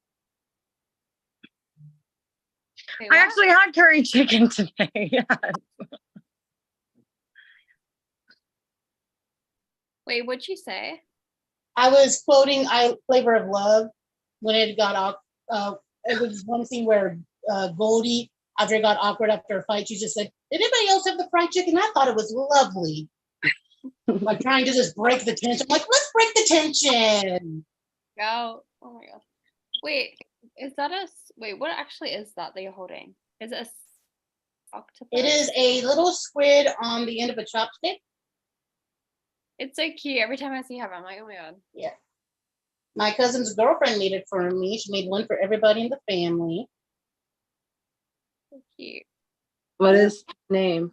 I actually had curry chicken today. Yes. Wait, what'd you say? I was quoting Flavor of Love when it got off. It was one scene where Goldie, after it got awkward after a fight, she just said, "Did anybody else have the fried chicken? I thought it was lovely." Like trying to just break the tension. I'm like, let's break the tension. Oh my god. Wait, is that wait, what actually is that you're holding? Is it a octopus? It is a little squid on the end of a chopstick. It's so cute. Every time I see her, I'm like, oh my god. Yeah. My cousin's girlfriend made it for me. She made one for everybody in the family. So cute. What is its name?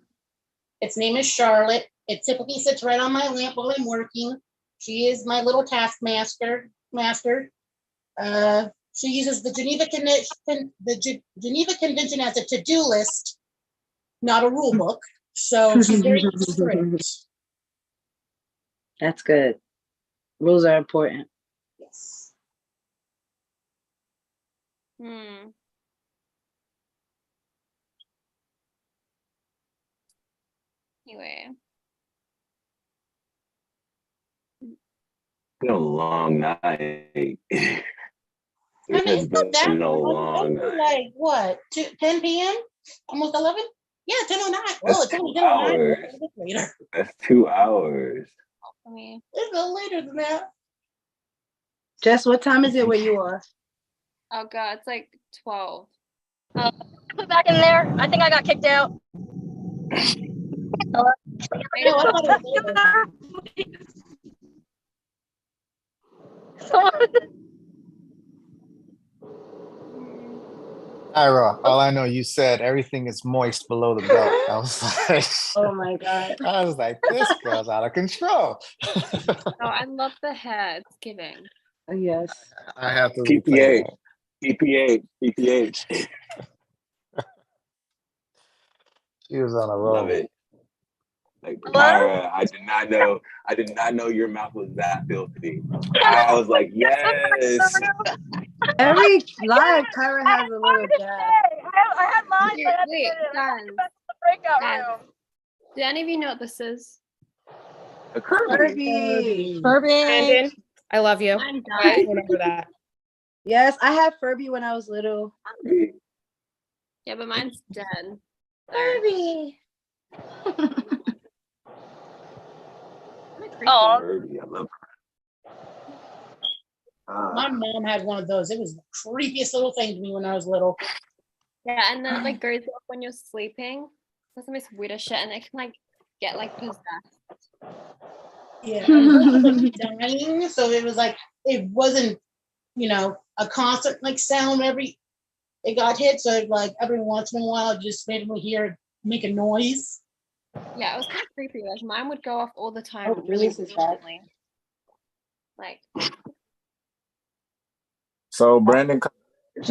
Its name is Charlotte. It typically sits right on my lamp while I'm working. She is my little taskmaster. She uses the Geneva Convention as a to-do list, not a rule book. So she's very strict. That's good. Rules are important. Yes. Anyway. It's been a long night. It has been a long night. Like what? 10 p.m. Almost 11. Yeah, 10:09. That's Oh, it's only 2 10:09. hours. Later. That's 2 hours. for me. It's a little later than that. Jess, what time is it where you are? Oh god, it's like 12. Put back in there. I think I got kicked out. Oh, I thought it was later. Ira, all I know, you said everything is moist below the belt. I was like, Oh my God. I was like, this girl's out of control. Oh, I love the hair. It's giving. Yes. I have to PPH, replay PPH, PPH. She was on a Love roll. it. Like Kyra, I did not know your mouth was that filthy. I was like, yes. Every live, Kyra has a little jab. I had mine, Wait, but I had to wait, get in. I had to guys. get back to the breakout Guys. room. Do any of you know what this is? A Kirby. Brandon, I love you. I'm I done. remember that. Yes, I had Furby when I was little. Yeah, but mine's dead. Furby. Oh, Kirby, I love My mom had one of those. It was the creepiest little thing to me when I was little. Yeah, and then it like goes off when you're sleeping. That's the most weirdest shit, and it can like get like possessed. Yeah, and hers was like dying, so it was like it wasn't, a constant like sound every it got hit. So like every once in a while, it just made me hear it make a noise. Yeah, it was kind of creepy. Like mine would go off all the time, Oh, really Julius is back. frequently. Like, So Brandon, he's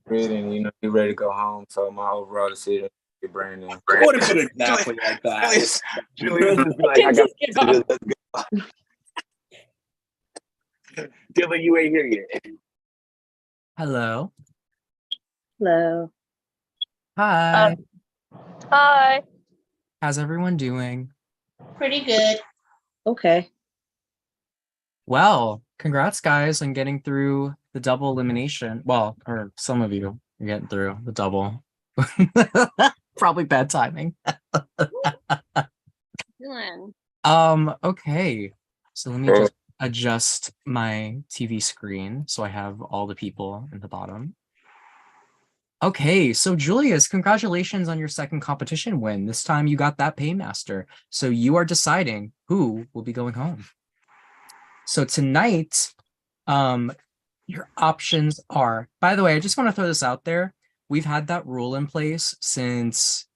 ready and he ready to go home. So my overall decision is Brandon. I wouldn't put it exactly like that. Julius is like, I got to let's go. Dylan, you ain't here yet. Hello. Hello. Hi. hi. How's everyone doing? Pretty good. Okay. Well, congrats, guys, on getting through the double elimination. Well, or some of you are getting through the double. Probably bad timing. Dylan. Okay. So let me just adjust my TV screen so I have all the people in the bottom. Okay, so Julius, congratulations on your second competition win. This time you got that Paymaster. So you are deciding who will be going home. So tonight, your options are, by the way, I just want to throw this out there. We've had that rule in place since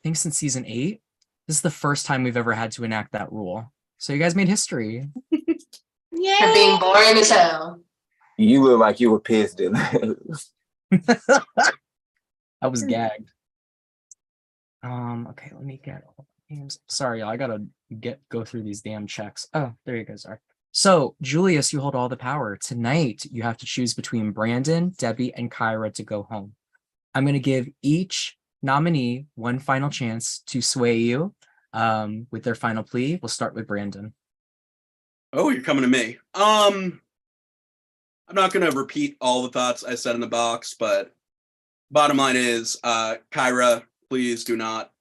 season 8. This is the first time we've ever had to enact that rule. So you guys made history. For being boring as hell. You look like you were pissed, Dylan. I was gagged. Okay, let me get all the names. Sorry, y'all, I gotta go through these damn checks. Oh, there you guys are. So, Julius, you hold all the power. Tonight, you have to choose between Brandon, Debbie, and Kyra to go home. I'm gonna give each nominee one final chance to sway you with their final plea. We'll start with Brandon. Oh, you're coming to me. I'm not gonna repeat all the thoughts I said in the box, but bottom line is, Kyra, please do not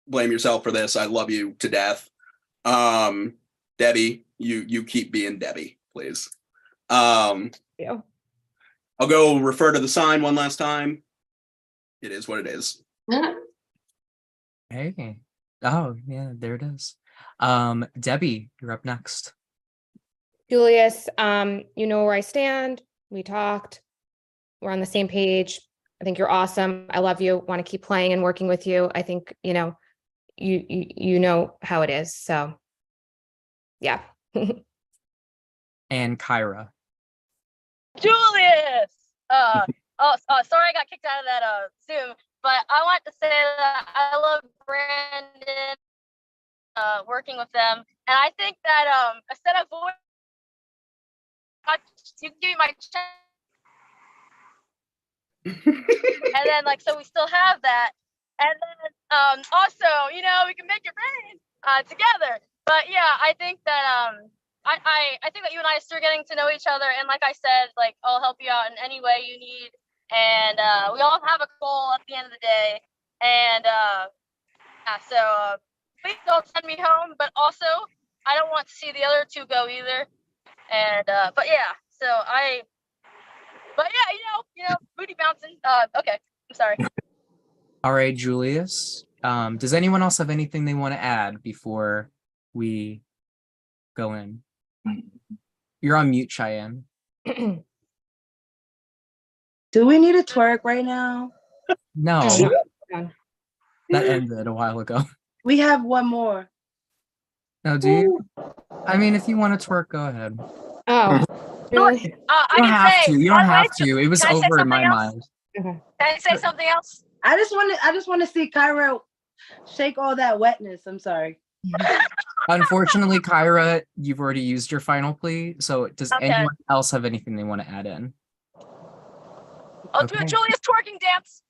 blame yourself for this. I love you to death. Debbie, you keep being Debbie, please. Yeah. I'll go refer to the sign one last time. It is what it is. Hey. Oh, yeah, there it is. Debbie, you're up next. Julius, you know where I stand. We talked. We're on the same page. I think you're awesome. I love you. Want to keep playing and working with you. I think, you know how it is. So yeah. And Kyra. Julius. Sorry I got kicked out of that Zoom, but I want to say that I love Brandon, working with them, and I think that instead of you can give me my check, and then so we still have that, and then also we can make it rain together. But yeah, I think that I think that you and I are still getting to know each other, and like I said, I'll help you out in any way you need, and we all have a goal at the end of the day, and yeah, so please don't send me home, but also I don't want to see the other two go either. And but yeah, booty bouncing. Okay, I'm sorry. All right, Julius. Does anyone else have anything they want to add before we go in? You're on mute, Cheyenne. Do we need a twerk right now? No, that ended a while ago. We have one more. No, do you? I mean, if you want to twerk, go ahead. Oh, really? You don't have to. You don't have to. It was Can I say over in my something mind. Okay. Can I say something else? I just want to see Kyra shake all that wetness. I'm sorry. Unfortunately, Kyra, you've already used your final plea. So does Okay. anyone else have anything they want to add in? I'll do a Okay. Julius twerking dance.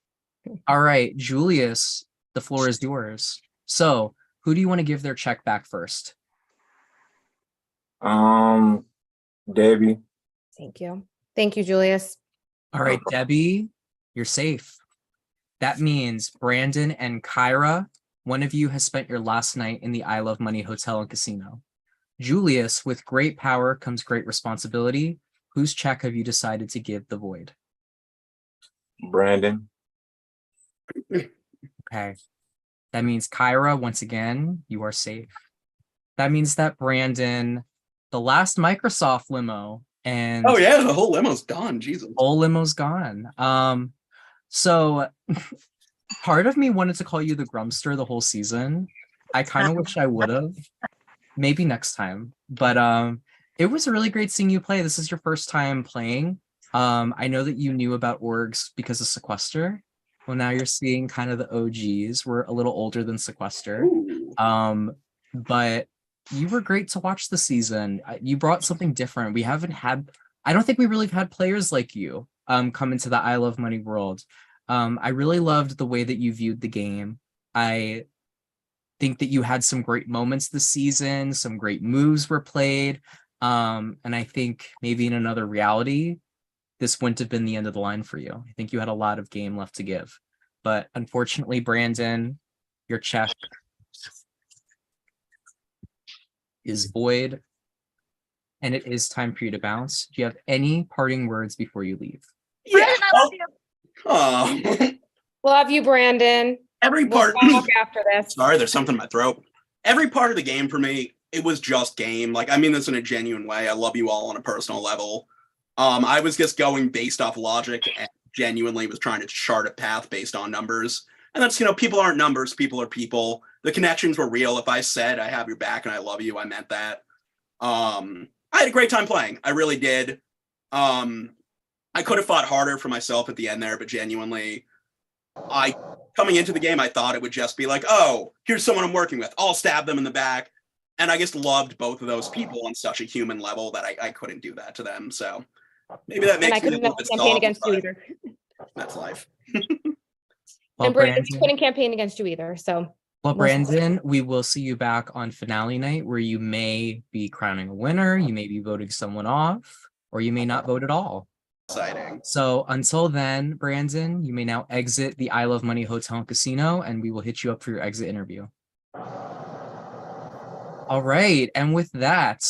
All right, Julius, the floor is yours. So who do you want to give their check back first? Debbie. Thank you. Thank you, Julius. All right, Debbie, you're safe. That means Brandon and Kyra, one of you has spent your last night in the I Love Money Hotel and Casino. Julius, with great power comes great responsibility. Whose check have you decided to give the void? Brandon. Okay. That means Kyra, once again, you are safe. That means that Brandon, the last Microsoft limo, and Oh yeah, the whole limo's gone. Jesus. whole limo's gone. So part of me wanted to call you the Grumster the whole season. I kind of wish I would have. Maybe next time. But it was really great seeing you play. This is your first time playing. I know that you knew about orgs because of Sequester. Well, now you're seeing kind of the OGs. We're a little older than Sequester. But you were great to watch the season. You brought something different. We haven't had, I don't think we really have had players like you come into the I Love Money world. I really loved the way that you viewed the game. I think that you had some great moments this season. Some great moves were played. And I think maybe in another reality, this wouldn't have been the end of the line for you. I think you had a lot of game left to give. But unfortunately, Brandon, your check is void. And it is time for you to bounce. Do you have any parting words before you leave? Brandon, I love you. Oh. Love you, Brandon. Every We'll part. talk after this. Sorry, there's something in my throat. Every part of the game for me, it was just game. Like, I mean this in a genuine way. I love you all on a personal level. I was just going based off logic and genuinely was trying to chart a path based on numbers. And that's, people aren't numbers, people are people. The connections were real. If I said I have your back and I love you, I meant that. I had a great time playing. I really did. I could have fought harder for myself at the end there, but genuinely, coming into the game, I thought it would just be like, oh, here's someone I'm working with. I'll stab them in the back. And I just loved both of those people on such a human level that I couldn't do that to them. So maybe that makes And I couldn't campaign against you either. That's life. Well, And Brandon Brandon, couldn't campaign against you either. So well, Brandon, we will see you back on finale night where you may be crowning a winner, you may be voting someone off, or you may not vote at all. Exciting. So until then, Brandon, you may now exit the I Love Money Hotel and Casino, and we will hit you up for your exit interview. All right, and with that,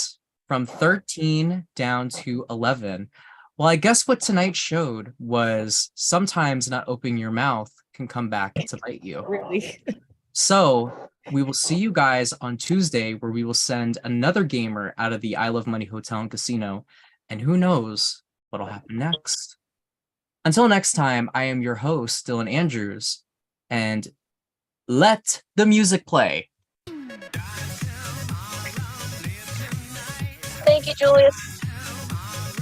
from 13 down to 11. Well, I guess what tonight showed was sometimes not opening your mouth can come back to bite you. Really? So we will see you guys on Tuesday, where we will send another gamer out of the I Love Money Hotel and Casino, and who knows what'll happen next. Until next time, I am your host, Dylan Andrews, and let the music play. Thank you, Julius.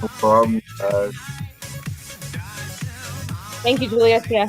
No problem. Thank you, Julius. Yeah.